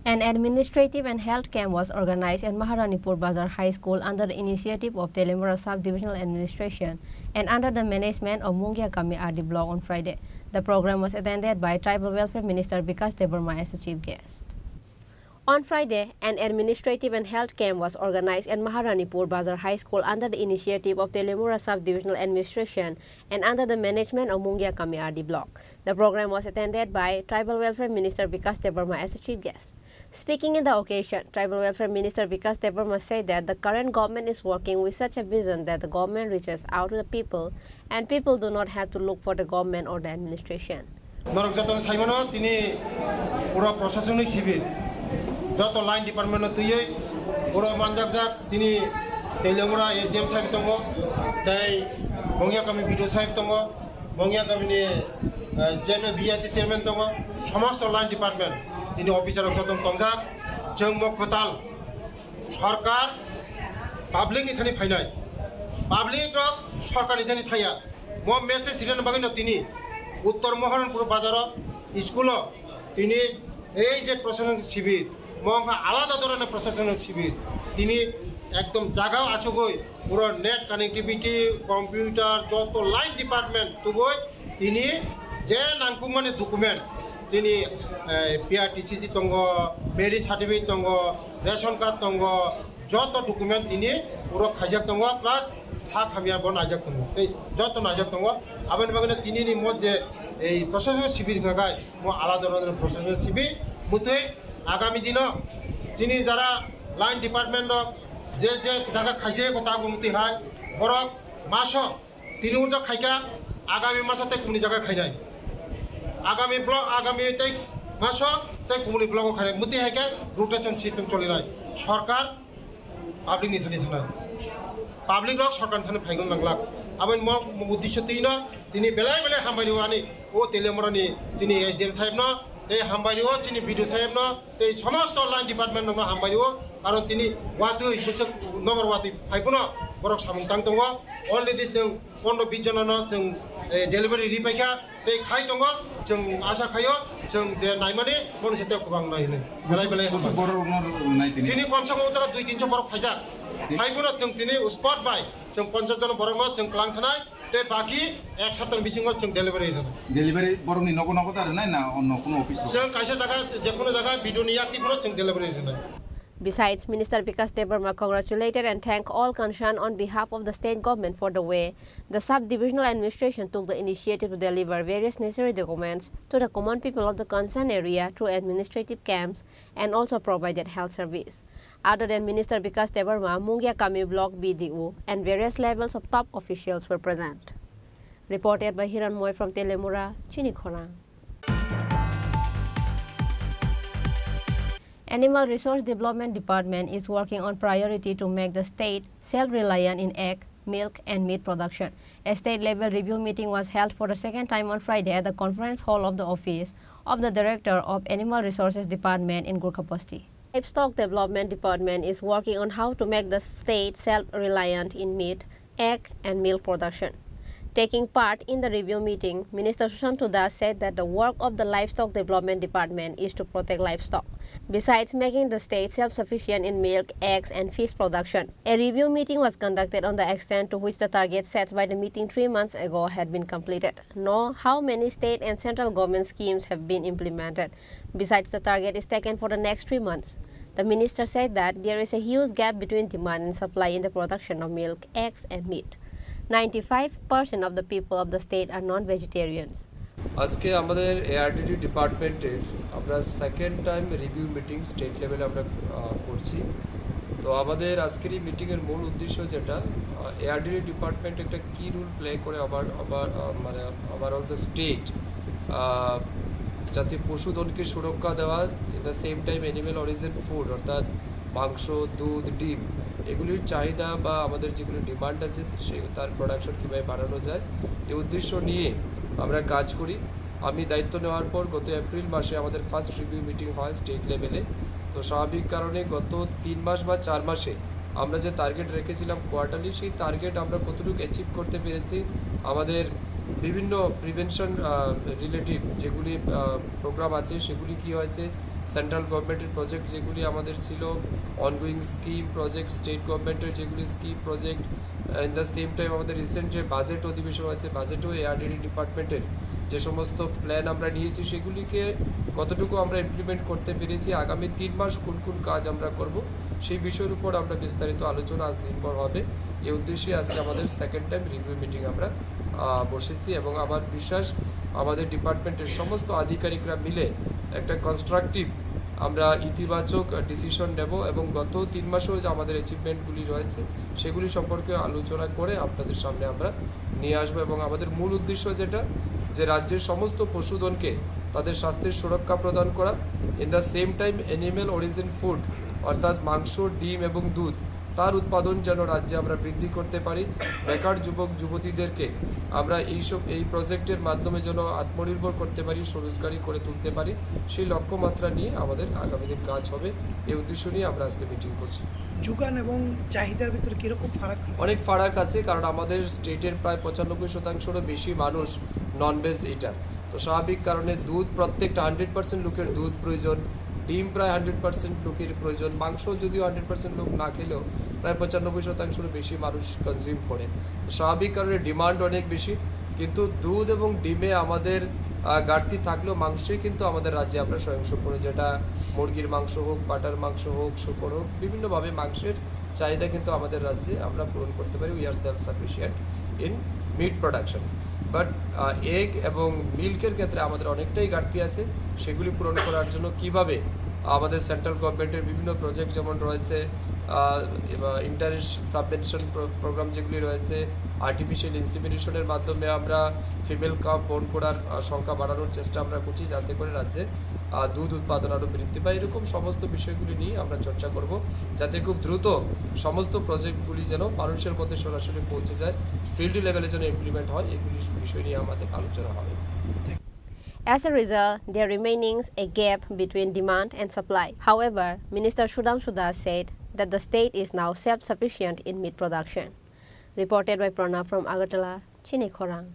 An administrative and health camp was organized at Maharanipur Bazar High School under the initiative of Telemura Sub-Divisional Administration and under the management of Mungia Kami RD Block on Friday. The program was attended by Tribal Welfare Minister Vikas Debarma as the chief guest. On Friday, an administrative and health camp was organized at Maharanipur Bazar High School under the initiative of Telemura Sub-Divisional Administration and under the management of Mungia Kami RD Block. The program was attended by Tribal Welfare Minister Vikas Debarma as the chief guest. Speaking in the occasion, Tribal Welfare Minister Vikas Debarma said that the current government is working with such a vision that the government reaches out to the people and people do not have to look for the government or the administration. যত line department তুইয়ে পুরো মানজাক তিনি Teliamura SDM সাহেব দङ তাই মঙ্গিয়া কামি BDO সাহেব দङ মঙ্গিয়া Kaminey chairman BSc chairman দङ সমস্ত line department তিনি officer যত দংজাক जों मखताल सरकार पाब्लिक इथानि फाइनाय पाब्लिक रक सरकार इथानि थाया म मेसेज सिरेन बागिन तिनी उत्तर महरनपुर बाजार स्कूल तिनी এই যে প্রশাসনিক শিবির মহা আলাদা ধরনের প্রশাসনিক শিবির তিনি একদম জায়গাও আছগই পুরো নেট কানেক্টিভিটি কম্পিউটার যত লাইন ডিপার্টমেন্ট তুবই তিনি যে নাংকু মানে ডকুমেন্ট যিনি পিআরটিসিসি দङ মেরিট সার্টিফিকেট দङ রেশন কার্ড দङ যত ডকুমেন্ট তিনি পুরো খাইজাক দङ প্লাস सा खामिया बन आजाक दङ এই যত নাজাক দङ আবেন বাগনে তিনি নি ম যে এই প্রশাসনিক শিবির গায় ম আলাদা ধরনের প্রশাসনিক শিবির মুতে আগামী দিন তিনি যারা লাইন ডিপার্টমেন্ট যে যে জায়গা খাইছে কথা গুমতি হয় বড় মাস তিনি উর্জ খাইকা আগামী মাসতে কোনি জায়গা খাইনাই আগামী ব্লক আগামী তাই মাস তাই কোনি ব্লক খাইনাই মুতি হাইকা রোটেশন সিস্টেম চলিনাই সরকার পাবলিক নিধনি থানায় পাবলিক রক সরকার থানে ফাইগন নাংলাক আবেন ম উদ্দেশ্য তিন তিনি বেলায় বেলায় হামবাইনি ও তেলেমরানি তিনি এসডিএম সাহেব ন এই হামবাইনি তিনি বিডিও সাহেব ন এই সমস্ত লাইন ডিপার্টমেন্ট ন হামবাইনি কারণ তিনি ওয়াতুই বসে নম্বর ওয়াতুই ফাইপুন বরক সামুং তাং দङ অলরেডি जों 15-20 जन जों डेलिभारि रिपाइखा बे खाइ दङ जों आसा खायो जों जे नायमाने बन सेते गोबां नायनो बेलाय बेलाय दिनै कमसे कम जागा 2-300 बरफ फायजा फाइबुरा जों दिनै स्पट बाय जों 50 जन बरफ जों लांखानाय ते बाकी एक सप्ताह बिसिङाव जों डेलिभारि बरफनि नगो नगो आरो ना अন্য কোনো অফিस जों कायसे जागा जेखुनु जागा भिडिअनि एक्टिभफोराव जों डेलिभारि होनाय Besides, Minister Vikas Debarma congratulated and thanked all concerned on behalf of the state government for the way the sub-divisional administration took the initiative to deliver various necessary documents to the common people of the concerned area through administrative camps and also provided health service. Other than Minister Vikas Debarma, Mungia Kami Block BDO and various levels of top officials were present. Reported by Hiran Moy from Telemura, Chini Khorang. Animal Resource Development Department is working on priority to make the state self-reliant in egg, milk and meat production. A state-level review meeting was held for the second time on Friday at the conference hall of the office of the Director of Animal Resources Department in Gurkhapasti. Livestock Development Department is working on how to make the state self-reliant in meat, egg and milk production. Taking part in the review meeting, Minister Susanto Das said that the work of the Livestock Development Department is to protect livestock. Besides making the state self-sufficient in milk, eggs and fish production, a review meeting was conducted on the extent to which the target set by the meeting 3 months ago had been completed, nor how many state and central government schemes have been implemented. Besides, the target is taken for the next 3 months. The minister said that there is a huge gap between demand and supply in the production of milk, eggs and meat. 95% of the people of the state are non-vegetarians. আজকে আমাদের ARDD ডিপার্টমেন্টের আমরা second time review meeting state লেভেলে আমরা করছি। তো আমাদের আজকের এই মিটিংয়ের মূল উদ্দেশ্য যেটা এআরডিডি ডিপার্টমেন্ট একটা কি রোল প্লে করে মানে ওভারঅল দ্য স্টেট যাতে পশুধনকে সুরক্ষা দেওয়া in the same time animal origin food অর্থাৎ মাংস, দুধ, ডিম এগুলির চাহিদা বা আমাদের যেগুলো ডিমান্ড আছে তার প্রোডাকশন কীভাবে বাড়ানো যায় এই উদ্দেশ্য নিয়ে আমরা কাজ করি। আমি দায়িত্ব নেওয়ার পর গত এপ্রিল মাসে আমাদের ফার্স্ট রিভিউ মিটিং হয় স্টেট লেভেলে। তো স্বাভাবিক কারণে গত 3 মাস বা 4 মাসে আমরা যে টার্গেট রেখেছিলাম কোয়ার্টারলি সেই টার্গেট আমরা কতটুকু অ্যাচিভ করতে পেরেছি, আমাদের বিভিন্ন প্রিভেনশন রিলেটিভ যেগুলি প্রোগ্রাম আছে সেগুলি কী হয়েছে, সেন্ট্রাল গভর্নমেন্টের প্রজেক্ট যেগুলি আমাদের ছিল, অনগোয়িং স্কিম প্রজেক্ট, স্টেট গভর্নমেন্টের যেগুলি scheme project, in the same time আমাদের রিসেন্ট যে বাজেট অধিবেশন হয়েছে বাজেটেও এআরডিডি ডিপার্টমেন্টের যে সমস্ত প্ল্যান আমরা নিয়েছি সেগুলিকে কতটুকু আমরা ইমপ্লিমেন্ট করতে পেরেছি, আগামী 3 মাস কোন কোন কাজ আমরা করব সেই বিষয়ের উপর আমরা বিস্তারিত আলোচনা আজ দিনভর হবে। এই উদ্দেশ্যে আজকে আমাদের সেকেন্ড টাইম রিভিউ মিটিং আমরা বসেছি এবং আমার বিশ্বাস আমাদের ডিপার্টমেন্টের সমস্ত আধিকারিকরা মিলে একটা কনস্ট্রাকটিভ আমরা ইতিবাচক ডিসিশন নেব এবং গত 3 মাসেও যে আমাদের অ্যাচিভমেন্টগুলি রয়েছে সেগুলি সম্পর্কে আলোচনা করে আপনাদের সামনে আমরা নিয়ে আসবো। এবং আমাদের মূল উদ্দেশ্য যেটা যে রাজ্যের সমস্ত পশুধনকে তাদের স্বাস্থ্যের সুরক্ষা প্রদান করা, in the same time animal origin food অর্থাৎ মাংস, ডিম এবং দুধ তার উৎপাদন যেন রাজ্যে আমরা বৃদ্ধি করতে পারি, বেকার যুবক যুবতীদেরকে আমরা এই প্রজেক্টের মাধ্যমে যেন আত্মনির্ভর করতে পারি, স্বরোজগারি করে তুলতে পারি, সেই লক্ষ্যমাত্রা নিয়ে আমাদের আগামী দিন কাজ হবে। এই উদ্দেশ্য নিয়ে আমরা আজকে মিটিং করছি। যোগান এবং চাহিদার ভিতরে কীরকম ফারাক? অনেক ফারাক আছে, কারণ আমাদের স্টেটের প্রায় 95%-ও বেশি মানুষ ননভেজ ইটার। তো স্বাভাবিক কারণে দুধ প্রত্যেকটা 100% লোকের দুধ প্রয়োজন, ডিম প্রায় 100% লোকের প্রয়োজন, মাংস যদিও 100% লোক না খেলেও প্রায় 95%-ও বেশি মানুষ কনজিউম করে। তো স্বাভাবিক কারণে ডিমান্ড অনেক বেশি, কিন্তু দুধ এবং ডিমে আমাদের ঘাটতি থাকলেও মাংসে কিন্তু আমাদের রাজ্যে আমরা স্বয়ংসম্পূর্ণ, যেটা মুরগির মাংস হোক, পাটার মাংস হোক, শুকর হোক, বিভিন্নভাবে মাংসের চাহিদা কিন্তু আমাদের রাজ্যে আমরা পূরণ করতে পারি। We are self sufficient in meat production. But egg এবং মিল্কের ক্ষেত্রে আমাদের অনেকটাই ঘাটতি আছে, সেগুলি পূরণ করার জন্য কিভাবে আমাদের সেন্ট্রাল গভর্নমেন্টের বিভিন্ন প্রজেক্ট যেমন রয়েছে, ইন্টারেস্ট সাবভেনশন প্রোগ্রাম যেগুলি রয়েছে, আর্টিফিশিয়াল ইনসিমিনেশনের মাধ্যমে আমরা ফিমেল কাপ বোর্ন করার সংখ্যা বাড়ানোর চেষ্টা আমরা করছি, যাতে করে রাজ্যে দুধ উৎপাদন আরও বৃদ্ধি পায়। এরকম সমস্ত বিষয়গুলি নিয়ে আমরা চর্চা করব, যাতে খুব দ্রুত সমস্ত প্রজেক্টগুলি যেন মানুষের মধ্যে সরাসরি পৌঁছে যায়, ফিল্ড লেভেলে যেন ইমপ্লিমেন্ট হয়, এগুলি বিষয় নিয়ে আমাদের আলোচনা হবে। As a result, there remains a gap between demand and supply. However, Minister Sudanshu Das said that the state is now self-sufficient in meat production. Reported by Pranav from Agartala, Chini Khorang.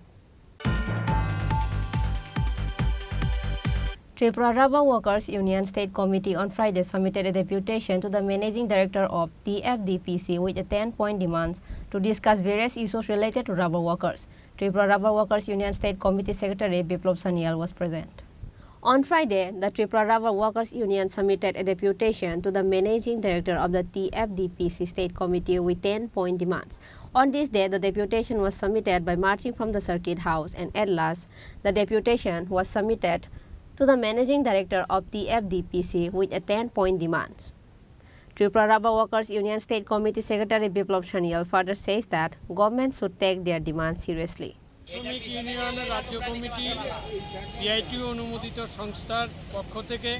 Tripura Rubber Workers Union State Committee on Friday submitted a deputation to the Managing Director of TFDPC with a 10-point demands to discuss various issues related to rubber workers. Tripura Rubber Workers Union State Committee Secretary Biplop Sanyal was present. On Friday, the Tripura Rubber Workers Union submitted a deputation to the Managing Director of the TFDPC State Committee with 10-point demands. On this day, the deputation was submitted by marching from the Circuit House, and at last, the deputation was submitted to the Managing Director of TFDPC with a 10-point demands. Tripura Rubber Workers Union State Committee Secretary Biplop Sanyal further says that government should take their demands seriously. শ্রমিক ইউনিয়নের রাজ্য committee CIT অনুমোদিত সংস্থার পক্ষ থেকে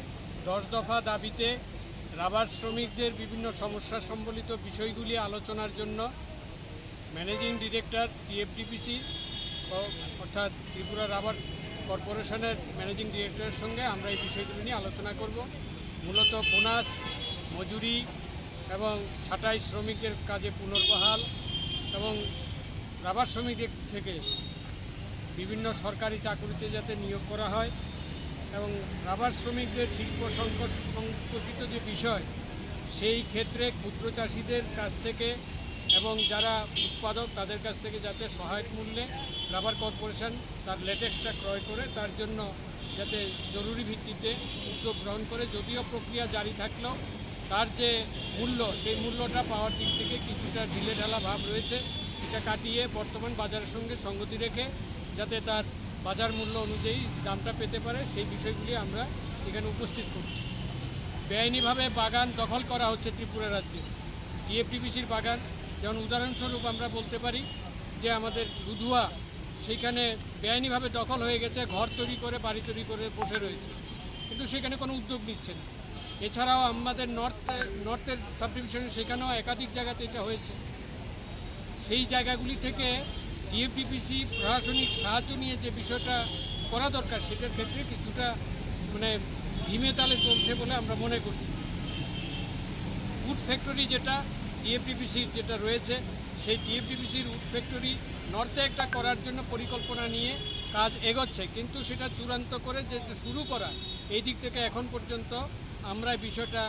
10 দফা দাবিতে rubber শ্রমিকদের বিভিন্ন সমস্যা সম্বলিত বিষয়গুলি আলোচনার জন্য ম্যানেজিং ডিরেক্টর টিএফডিপিসি অর্থাৎ ত্রিপুরা রাবার কর্পোরেশনের ম্যানেজিং ডিরেক্টরের সঙ্গে আমরা এই বিষয়গুলি নিয়ে আলোচনা করব। মূলত বোনাস, মজুরি এবং ছাঁটাই শ্রমিকদের কাজে পুনর্বহাল এবং রাবার শ্রমিকদের থেকে বিভিন্ন সরকারি চাকরিতে যাতে নিয়োগ করা হয় এবং রাবার শ্রমিকদের শিল্প সংকট সম্পর্কিত যে বিষয় সেই ক্ষেত্রে ক্ষুদ্র চাষিদের কাছ থেকে এবং যারা উৎপাদক তাদের কাছ থেকে যাতে সহায়ক মূল্যে রাবার কর্পোরেশন তার লেটেক্সটা ক্রয় করে তার জন্য যাতে জরুরি ভিত্তিতে উদ্যোগ গ্রহণ করে, যদিও প্রক্রিয়া জারি থাকলেও তার যে মূল্য সেই মূল্যটা পাওয়ার দিক থেকে কিছুটা ঢিলেঢালা ভাব রয়েছে। এটা কাটিয়ে বর্তমান বাজারের সঙ্গে সঙ্গতি রেখে যাতে তার বাজার মূল্য অনুযায়ী দামটা পেতে পারে সেই বিষয়গুলি আমরা এখানে উপস্থিত করছি। বেআইনিভাবে বাগান দখল করা হচ্ছে ত্রিপুরা রাজ্যে, টিএফডিপিসির বাগান। যেমন উদাহরণস্বরূপ আমরা বলতে পারি যে আমাদের লুধুয়া সেইখানে বেআইনিভাবে দখল হয়ে গেছে, ঘর তৈরি করে বাড়ি তৈরি করে বসে রয়েছে, কিন্তু সেখানে কোনো উদ্যোগ নিচ্ছে না। এছাড়াও আমাদের নর্থের সাব ডিভিশনে সেখানেও একাধিক জায়গাতে এটা হয়েছে। সেই জায়গাগুলি থেকে টিএফডিপিসি প্রশাসনিক সাহায্য নিয়ে যে বিষয়টা করা দরকার সেটার ক্ষেত্রে কিছুটা ধীমে তালে চলছে বলে আমরা মনে করছি। উড ফ্যাক্টরি যেটা টিএফডিপিসির যেটা রয়েছে সেই টিএফডিপিসির উড ফ্যাক্টরি নর্থে একটা করার জন্য পরিকল্পনা নিয়ে কাজ এগোচ্ছে, কিন্তু সেটা চূড়ান্ত করে যে শুরু করা এই দিক থেকে এখন পর্যন্ত আমরা বিষয়টা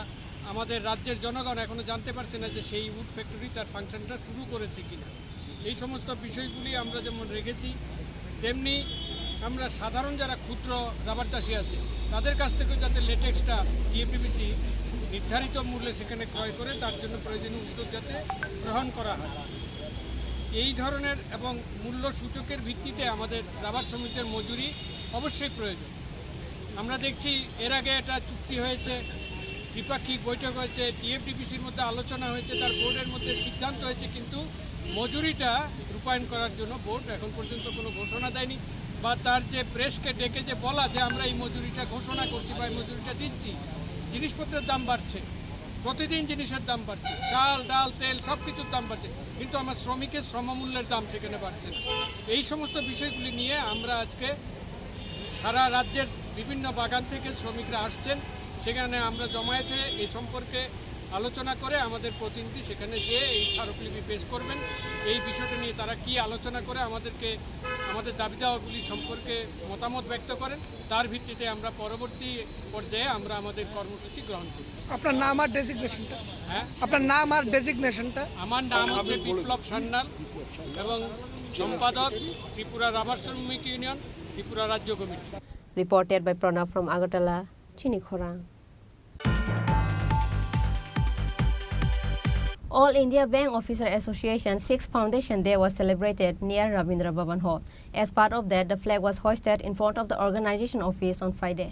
আমাদের রাজ্যের জনগণ এখনও জানতে পারছে না যে সেই উড ফ্যাক্টরি তার ফাংশনটা শুরু করেছে কিনা। এই সমস্ত বিষয়গুলি আমরা যেমন রেখেছি, তেমনি আমরা সাধারণ যারা ক্ষুদ্র রাবার চাষি আছে তাদের কাছ থেকেও যাতে লেটেক্সটা টিএফডিপিসি নির্ধারিত মূল্যে সেখানে ক্রয় করে তার জন্য প্রয়োজনীয় উদ্যোগ যাতে গ্রহণ করা হয়। এই ধরনের এবং মূল্য সূচকের ভিত্তিতে আমাদের রাবার শ্রমিকদের মজুরি অবশ্যই প্রয়োজন। আমরা দেখছি এর আগে একটা চুক্তি হয়েছে, দ্বিপাক্ষিক বৈঠক হয়েছে, টিএফডিপিসির মধ্যে আলোচনা হয়েছে, তার বোর্ডের মধ্যে সিদ্ধান্ত হয়েছে, কিন্তু মজুরিটা রূপায়ণ করার জন্য বোর্ড এখন পর্যন্ত কোনো ঘোষণা দেয়নি, বা তার যে প্রেসকে ডেকে যে বলা যে আমরা এই মজুরিটা ঘোষণা করছি বা এই মজুরিটা দিচ্ছি। জিনিসপত্রের দাম বাড়ছে, প্রতিদিন জিনিসের দাম বাড়ছে, চাল ডাল তেল সব কিছুর দাম বাড়ছে, কিন্তু আমার শ্রমিকের শ্রমমূল্যের দাম সেখানে বাড়ছে না। এই সমস্ত বিষয়গুলি নিয়ে আমরা আজকে সারা রাজ্যের বিভিন্ন বাগান থেকে শ্রমিকরা আসছেন, সেখানে আমরা জমায়েতে এই সম্পর্কে আলোচনা করে আমাদের প্রতিনিধি সেখানে গিয়ে এই স্মারকলিপি পেশ করবেন। এই বিষয়টা নিয়ে তারা কি আলোচনা করে আমাদেরকে আমাদের দাবি দাওয়াগুলি সম্পর্কে মতামত ব্যক্ত করেন, তার ভিত্তিতে আমরা পরবর্তী পর্যায়ে আমরা আমাদের কর্মসূচি গ্রহণ করি। আপনার নাম আর ডেজিগনেশনটা? হ্যাঁ, আপনার নাম আর ডেজিগনেশনটা? আমার নাম হচ্ছে বিপ্লব সান্যাল এবং সম্পাদক ত্রিপুরা রাবার শ্রমিক ইউনিয়ন, ত্রিপুরা রাজ্য committee. Reported by Pranav from Agartala, Chini Khorang. All India Bank Officer Association 6th Foundation Day was celebrated near Rabindra Bhavan Hall. As part of that, the flag was hoisted in front of the organization office on Friday.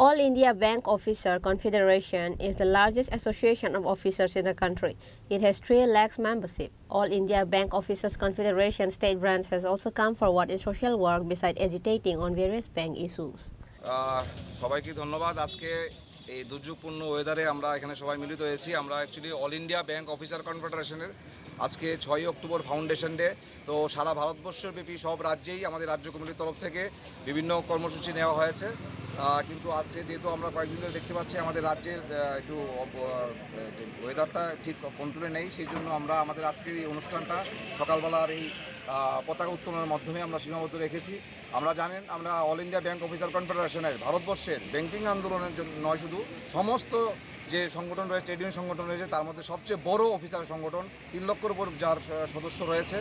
All India Bank Officer Confederation is the largest association of officers in the country. It has 3 lakhs membership. All India Bank Officers Confederation state branch has also come forward in social work beside agitating on various bank issues. সবাইকে ধন্যবাদ। আজকে এই দুর্যোগপূর্ণ ওয়েদারে আমরা এখানে সবাই মিলিত হয়েছি। আমরা actually all India bank officer কনফেডারেশনের আজকে 6 অক্টোবর ফাউন্ডেশন ডে। তো সারা ভারতবর্ষব্যাপী সব রাজ্যেই আমাদের রাজ্য কমিটির তরফ থেকে বিভিন্ন কর্মসূচি নেওয়া হয়েছে। কিন্তু আজকে যেহেতু আমরা কয়েকদিন ধরে দেখতে পাচ্ছি আমাদের রাজ্যের একটু ওয়েদারটা ঠিক কন্ট্রোলে নেই, সেই জন্য আমরা আমাদের আজকের এই অনুষ্ঠানটা সকালবেলার এই পতাকা উত্তোলনের মাধ্যমে আমরা সীমাবদ্ধ রেখেছি। আমরা জানেন আমরা অল ইন্ডিয়া ব্যাংক অফিসার কনফেডারেশনের ভারতবর্ষের ব্যাংকিং আন্দোলনের জন্য নয়, শুধু সমস্ত যে সংগঠন রয়েছে, ট্রেড ইউনিয়ন সংগঠন রয়েছে, তার মধ্যে সবচেয়ে বড় অফিসার সংগঠন 3 লক্ষের উপর যার সদস্য রয়েছে,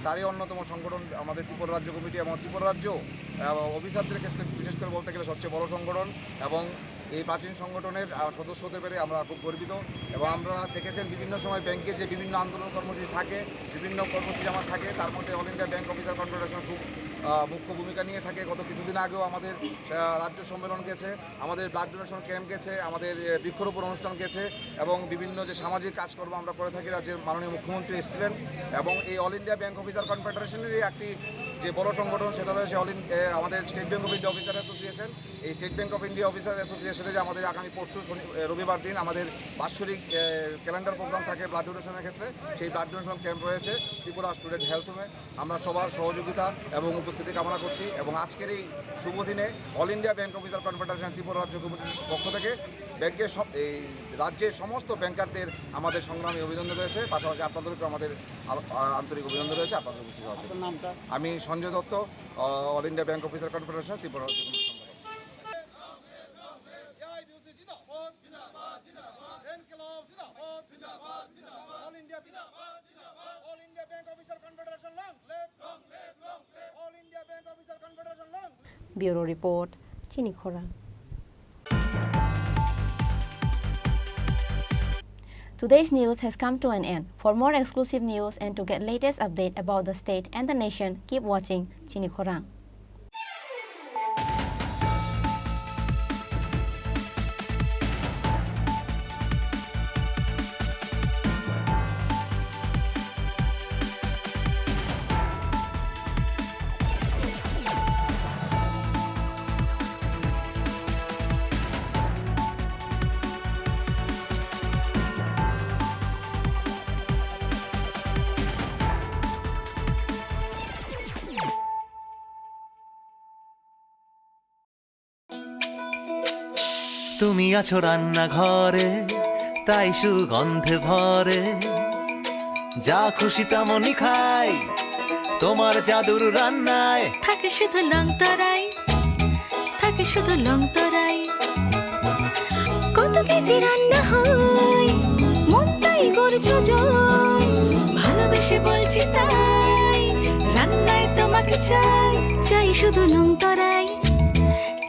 তারই অন্যতম সংগঠন আমাদের ত্রিপুরা রাজ্য কমিটি। এবং ত্রিপুরা রাজ্য অফিসারদের ক্ষেত্রে বিশেষ করে বলতে গেলে সবচেয়ে বড় সংগঠন, এবং এই প্রাচীন সংগঠনের সদস্য হতে পেরে আমরা খুব গর্বিত। এবং আমরা দেখেছেন বিভিন্ন সময় ব্যাংকে যে বিভিন্ন আন্দোলন কর্মসূচি থাকে, বিভিন্ন কর্মসূচি আমার থাকে, তার মধ্যে all India bank officer confederation খুব মুখ্য ভূমিকা নিয়ে থাকে। গত কিছুদিন আগেও আমাদের রাজ্য সম্মেলন গেছে, আমাদের ব্লাড ডোনেশন ক্যাম্প গেছে, আমাদের বৃক্ষরোপণ অনুষ্ঠান গেছে, এবং বিভিন্ন যে সামাজিক কাজকর্ম আমরা করে থাকি। রাজ্যের মাননীয় মুখ্যমন্ত্রী এসেছিলেন, এবং এই অল ইন্ডিয়া ব্যাংক অফিসার কনফেডারেশনেরই একটি যে বড় সংগঠন সেটা রয়েছে আমাদের state bank of India officer association. এই state bank of India officer অ্যাসোসিয়েশনে যে আমাদের আগামী পরশু রবিবার দিন আমাদের বাৎসরিক ক্যালেন্ডার প্রোগ্রাম থাকে ব্লাড ডোনেশনের ক্ষেত্রে, সেই ব্লাড ডোনেশন ক্যাম্প রয়েছে ত্রিপুরা স্টুডেন্ট হেলথ হোমে। আমরা সবার সহযোগিতা এবং উপস্থিতি কামনা করছি, এবং আজকের এই শুভ দিনে all India bank officer confederation Tripura রাজ্য কমিটির পক্ষ থেকে ব্যাংকের এই রাজ্যের সমস্ত ব্যাংকারদের আমাদের সংগ্রামী অভিনন্দন রয়েছে, পাশাপাশি আপনাদেরকে আমাদের আন্তরিক অভিনন্দন রয়েছে। আপনাদের উপস্থিত হওয়ার নামটা আমি Sanjay Dutta, all India bank officer confederation Tripura রাজ্য কমিটির সম্পাদক। Bureau Report, Chini Khorang. Today's news has come to an end. For more exclusive news and to get latest update about the state and the nation, keep watching Chini Khorang. তুমি আছো রান্নাঘরে, তাই সুগন্ধে ভরে, যা খুশি তেমনই খাই তোমার জাদুর রান্নায়। থাকে শুধু লং তরাই, থাকে শুধু লং তরাই, কত কেজি রান্না হয় মন তাই করছো জয়, ভালোবেসে বলছি তাই রান্নায় তোমাকে চাই, চাই শুধু লং তরাই,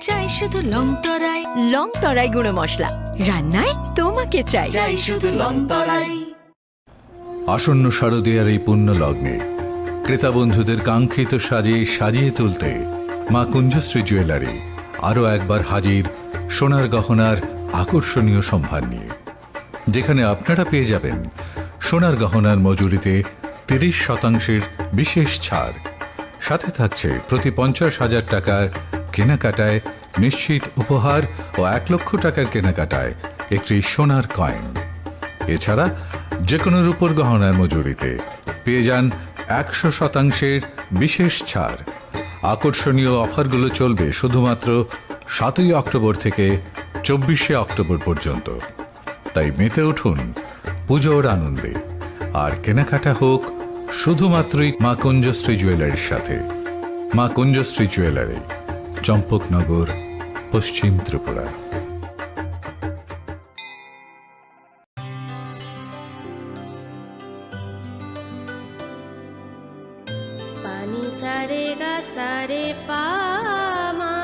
চাই শুধু লং তরাই, লং তরাই গুঁড়ো মশলা, রান্নায় তোমাকে চাই, চাই শুধু লং তরাই। আসন্ন শারদীয়ার এই পুণ্য লগ্নে ক্রেতা বন্ধুদের কাঙ্ক্ষিত সাজে সাজিয়ে তুলতে মা কুঞ্জশ্রী জুয়েলারি আরও একবার হাজির সোনার গহনার আকর্ষণীয় সম্ভার নিয়ে, যেখানে আপনারা পেয়ে যাবেন সোনার গহনার মজুরিতে 30% বিশেষ ছাড়, সাথে থাকছে প্রতি 50,000 টাকার কেনাকাটায় নিশ্চিত উপহার ও 1 লক্ষ টাকার কেনাকাটায় একটি সোনার কয়েন। এছাড়া যে কোনো রূপোর গহনার মজুরিতে পেয়ে যান 100% বিশেষ ছাড়। আকর্ষণীয় অফারগুলো চলবে শুধুমাত্র 7 অক্টোবর থেকে 24 অক্টোবর পর্যন্ত। তাই মেতে উঠুন পুজোর আনন্দে, আর কেনাকাটা হোক শুধুমাত্রই মা কুঞ্জশ্রী জুয়েলারির সাথে। মা কুঞ্জশ্রী জুয়েলারি, চম্পকনগর, পশ্চিম ত্রিপুরা। পানি সারে গা সারে পা মা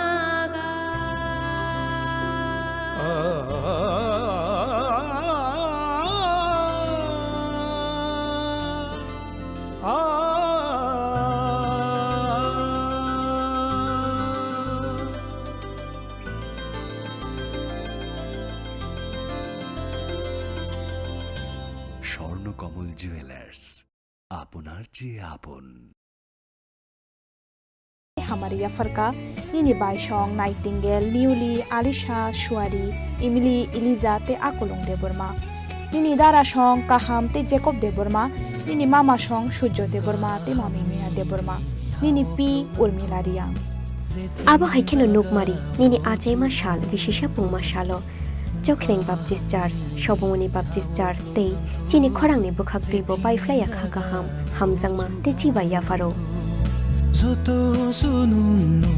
গা, স্বর্ণকমল জুয়েলার্স, আপনার চেয়ে আপন। हमारी अफर का इनी बाइशोंग नाइटिंगेल न्यूली आलिशा शुआरी इमिली इलिजा ते आकुलुंग दे बर्मा इनी दारा शोंग काहाम ते जेकोब दे बर्मा इनी मामा शोंग सूर्य दे बर्मा ते मामी मीना दे बर्मा निनी पी Urmila Reang Abo haikeno nukmari nini achaima shal bishisha puma shalo Chokhreng Baptist Church Shobongoni Baptist Church tei Chini Khorang ni bukhak teibo baiflaya khakaham hamjangma te chibaya faro Zoto sununu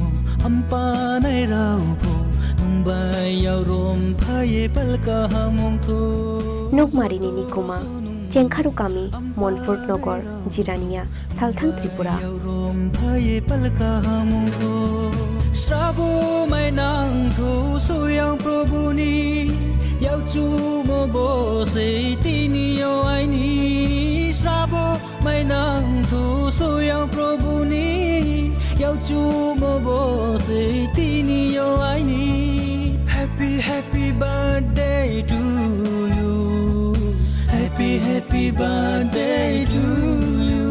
ampanai raupo numbai yaurom phaye palka hamongtho Nukmari ni nikuma Chengkharu kami Monfort Nogor Jirania Salthang Tripura Srabo mai nang thu soyang probuni yau chu mo bo se tini yo ai ni Srabo mai nang thu soyang probuni yau chu mo bo se tini yo ai ni Happy happy birthday to you Happy happy birthday to you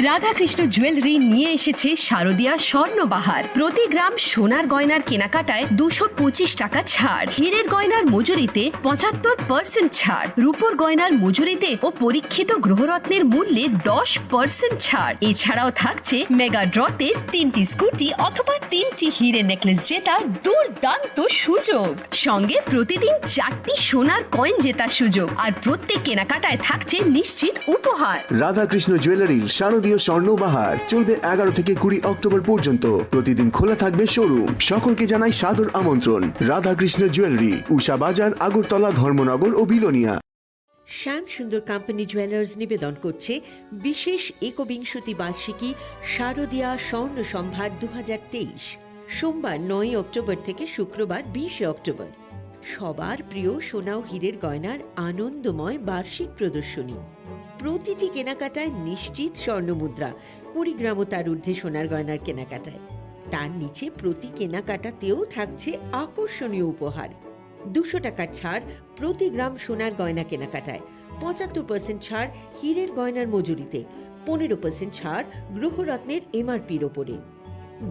Radhakrishna jewellery নিয়ে এসেছে শারদীয়া স্বর্ণবাহার প্রতি গ্রাম সোনার গয়নার কেনাকাটায় 225 টাকা ছাড় হীরের গয়নার মজুরিতে 75% ছাড় রূপোর গয়নার মজুরিতে ও পরীক্ষিত গ্রহরত্নের মূল্যে 10% ছাড় এছাড়াও থাকছে মেগা ড্রতে 3টি স্কুটি অথবা 3টি হীরে নেকলেস জেতার দুর্দান্ত সুযোগ সঙ্গে প্রতিদিন 4টি সোনার কয়েন জেতার সুযোগ আর প্রত্যেক কেনাকাটায় থাকছে নিশ্চিত উপহার রাধাকৃষ্ণ জুয়েলারির শারদীয় স্বর্ণবাহার চলবে 11 থেকে 20 অক্টোবর পর্যন্ত প্রতিদিন খোলা থাকবে শোরুম সকলকে জানাই সাদর আমন্ত্রণ রাধাকৃষ্ণ জুয়েলারি উষা বাজার আগরতলা ধর্মনগর ও বিলোনিয়া শ্যাম সুন্দর কোম্পানি জুয়েলার্স নিবেদন করছে বিশেষ একবিংশতি বার্ষিকী শারদীয়া স্বর্ণ সম্ভার 2023 সোমবার 9 অক্টোবর থেকে শুক্রবার 20 অক্টোবর সবার প্রিয় সোনা ও হীরের গয়নার আনন্দময় বার্ষিক প্রদর্শনী প্রতিটি কেনাকাটায় নিশ্চিত স্বর্ণমুদ্রা 20 গ্রাম ও তার ঊর্ধ্বে সোনার গয়নার কেনাকাটায় তার নিচে প্রতি কেনাকাটাতেও থাকছে আকর্ষণীয় উপহার 200 টাকার ছাড় প্রতি গ্রাম সোনার গয়না কেনাকাটায় 75% ছাড় হীরের গয়নার মজুরিতে 15% ছাড় গ্রহরত্নের এমআরপির ওপরে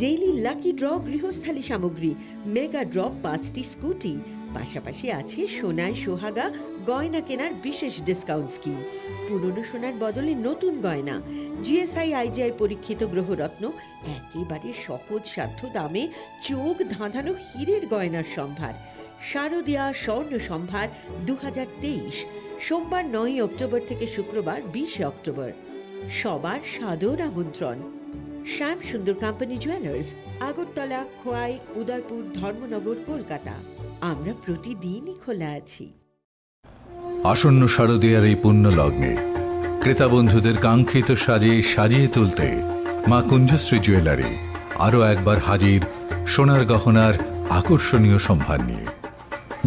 ডেইলি লাকি ড্র গৃহস্থালী সামগ্রী মেগা ড্র 5টি স্কুটি পাশাপাশি আছে সোনায় সোহাগা গয়না কেনার বিশেষ ডিসকাউন্ট স্কিম পুরনো সোনার বদলে নতুন গয়না জিএসআই আইজিআই পরীক্ষিত গ্রহরত্ন একেবারে সহজ সাধ্য দামে চোখ ধাঁধানো হীরের গয়নার সম্ভার শারদীয়া স্বর্ণ সম্ভার 2023 সোমবার 9 অক্টোবর থেকে শুক্রবার 20 অক্টোবর সবার সাদর আমন্ত্রণ শ্যাম সুন্দর কোম্পানি জুয়েলার্স আগরতলা খোয়াই উদয়পুর ধর্মনগর কলকাতা আমরা প্রতিদিনই খোলা আছি আসন্ন শারদীয়ার এই পুণ্য লগ্নে ক্রেতা বন্ধুদের কাঙ্ক্ষিত সাজে সাজিয়ে তুলতে মা কুঞ্জশ্রী জুয়েলারি আরও একবার হাজির সোনার গহনার আকর্ষণীয় সম্ভার নিয়ে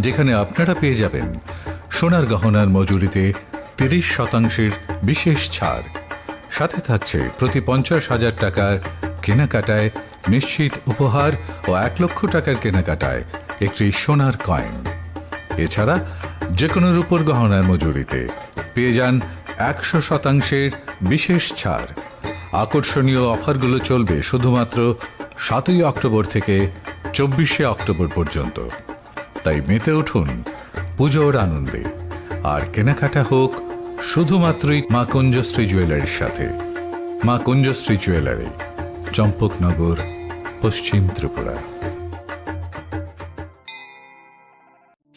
যেখানে আপনারা পেয়ে যাবেন সোনার গহনার মজুরিতে 30% বিশেষ ছাড় সাথে থাকছে প্রতি 50,000 টাকার কেনাকাটায় নিশ্চিত উপহার ও 1 লক্ষ টাকার কেনাকাটায় একটি সোনার কয়েন এছাড়া যে কোনো রূপোর গহনার মজুরিতে পেয়ে যান 100% বিশেষ ছাড় আকর্ষণীয় অফারগুলো চলবে শুধুমাত্র 7 অক্টোবর থেকে 24 অক্টোবর পর্যন্ত তাই মেতে উঠুন পুজোর আনন্দে আর কেনাকাটা হোক শুধুমাত্রই মা কুঞ্জশ্রী জুয়েলারির সাথে মা কুঞ্জশ্রী জুয়েলারি চম্পকনগর পশ্চিম ত্রিপুরা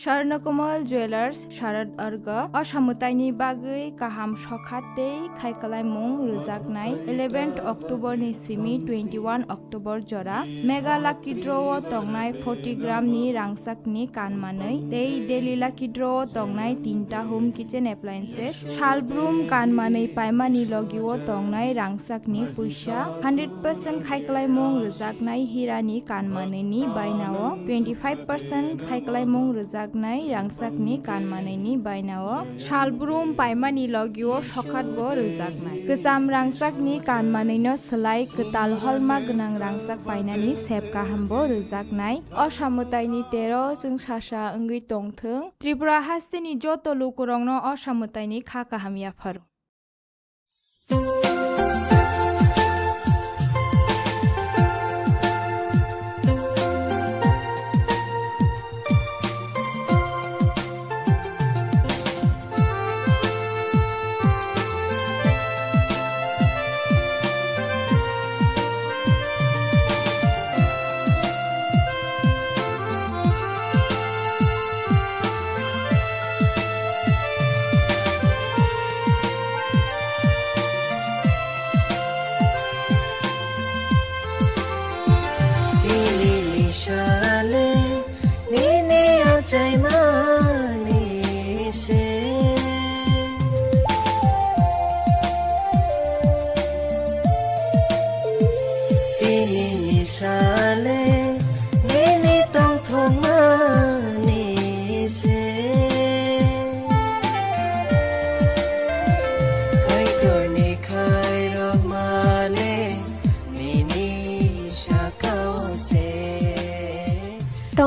স্বর্ণকমল জুয়েলার্স শারদ अर्ग असामुताइनि बागै गाहाम सखातै खायखालायमुं रोजागनाय 11 अक्ट'बरनि सिमि 21 अक्ट'बर जरा मेगा लाकी ड्र'आव तंनाय 40 ग्रामनि रांसाकनि कानमानै दै daily Laki ड्र'आव तंनाय 3टा home kitchen appliances शालब्रुम कानमानै पाइमानि लगिआव तंनाय रांसाकनि पैसा 100% खायखालायमुं रोजागनाय हिरानि कानमानैनि बायनाव 25% खायखालायमुं रोजाग रांसाकनि कानमानैनि बायनाव शालब्रुम पाइमानि लगिआव सखातबो रोजागनाय गोजाम रांसाकनि कानमानैनो सोलाय गोताल हलमार्क गोनां रांसाक बायनानि सेब गाहामबो रोजागनाय असामुताइनि 13 जों सासा ओंगै तंथों त्रिपुरा हास्तेनि जत लुकुरंनो असामुताइनि खा गाहामियाफोर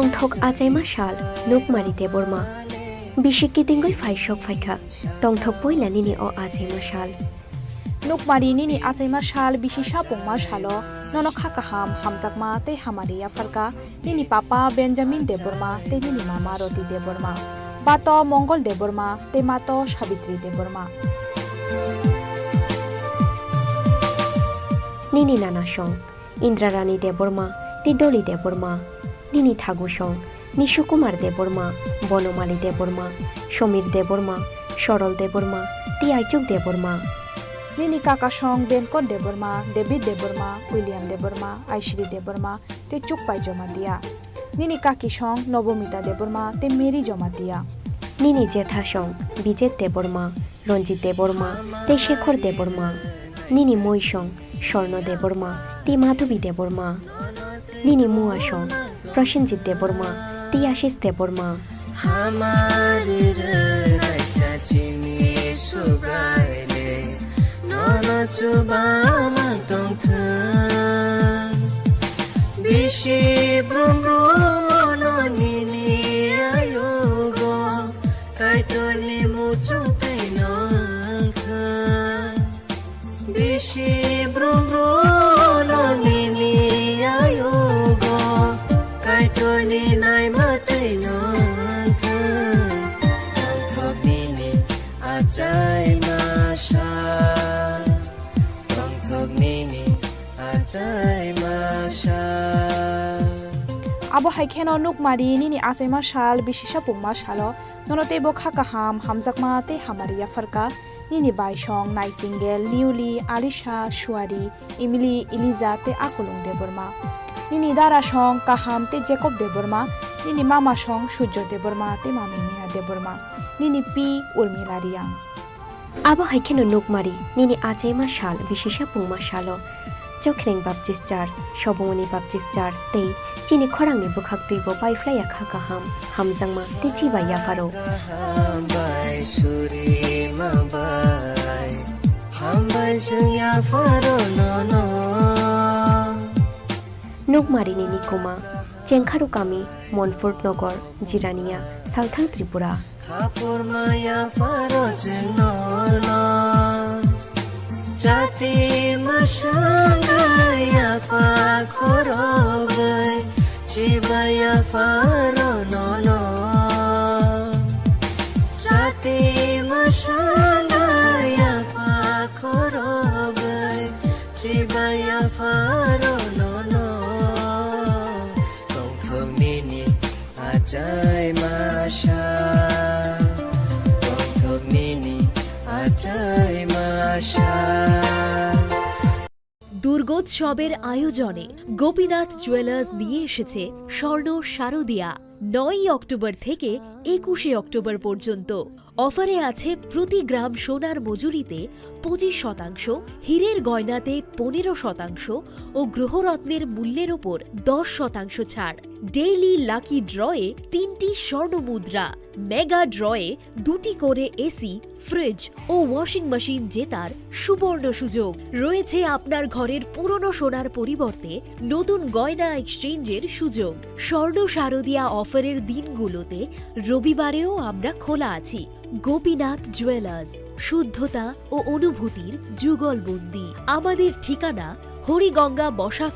tongthok achaima shal nukmari deborma bishiki tingoi faishok faikha tongthok poila nini o achaima shal nukmari nini achaima shal bisisa pongma shalo nono khakaham hamjakma te hamariya farka nini papa benjamin deborma te nini mama roti deborma bato mongol deborma te mato sabitri deborma nini nana song indrarani deborma ti doli deborma nini thagu song nishukumar deborma bonomali deborma Samir Debbarma সরল Debbarma ti aichuk deborma nini kaka song benkon deborma david deborma william deborma aishri deborma te chukpai joma dia nini kaki song nobomita deborma te meri joma dia nini jetha song bijet deborma রঞ্জিত Debbarma te Shekhar Debbarma nini moi song স্বর্ণ Debbarma ti মাধবী Debbarma nini মুয়া song Prosenjit Debbarma ti Ashis Debbarma हमारे रनाइसा चिनी सुब्राइले नोनो चुबामा तोंथन बिशी ब्रुम्ब्रु मोनो निनी आयोगो काइतोर्नि मुचुं तैनोंखन बिशी ब्रुम्ब्रु मोनो निनी आयोगो काइतोर्नि नाइमा तैनों Ajay masha, tongthok nini ajay masha. abo haikeno nukmari nini achaima shal bisisa pongma shalo nonote bo khakaham hamjakma te hamariya farka nini baisong nightingale niuli alisha shuari emily eliza te akolong deborma nini dara song kaham te jacob deborma nini mama song sujjo deborma te mami mia deborma nini pi urmila riang abo haikeno nukmari nini achaima shal bisisa pongma shalo Chokhreng Baptist Church Shobomoni Baptist Church te Chini Khorang ni bukhak tuibo paiflaya khakaham hamjangma te chibaya faro Hambai suri mabai hambai jungya faro no nukmari nini kuma Chengkharu kami Montfort Nogor Jirania Southern Tripura Kapur maya faro jenono Jati masangaya pa khorogai Chibaya faro no Jati masangaya pa khorogai Chibaya faro no Tongthok nini ajay masha Tongthok nini ajay masha দুর্গোৎসবের আয়োজনে Gopinath jewellers নিয়ে এসেছে স্বর্ণ শারদিয়া 9 October থেকে 21 October পর্যন্ত অফারে আছে প্রতি গ্রাম সোনার মজুরিতে 25%, হীরের গয়নাতে 15% ও গ্রহরত্নের মূল্যের ওপর 10% ছাড়। ডেইলি লাকি ড্রয়ে 3টি স্বর্ণ মুদ্রা, মেগা ড্রয়ে 2টি করে এসি, ফ্রিজ ও ওয়াশিং মেশিন জেতার সুবর্ণ সুযোগ রয়েছে। আপনার ঘরের পুরনো সোনার পরিবর্তে নতুন গয়না এক্সচেঞ্জের সুযোগ। স্বর্ণ শারদিয়া অফারের দিনগুলোতে রবিবারেও আমরা খোলা আছি। গোপীনাথ জুয়েলার্স, শুদ্ধতা ও অনুভূতির যুগলবন্দি। আমাদের ঠিকানা হরিগঙ্গা বসাক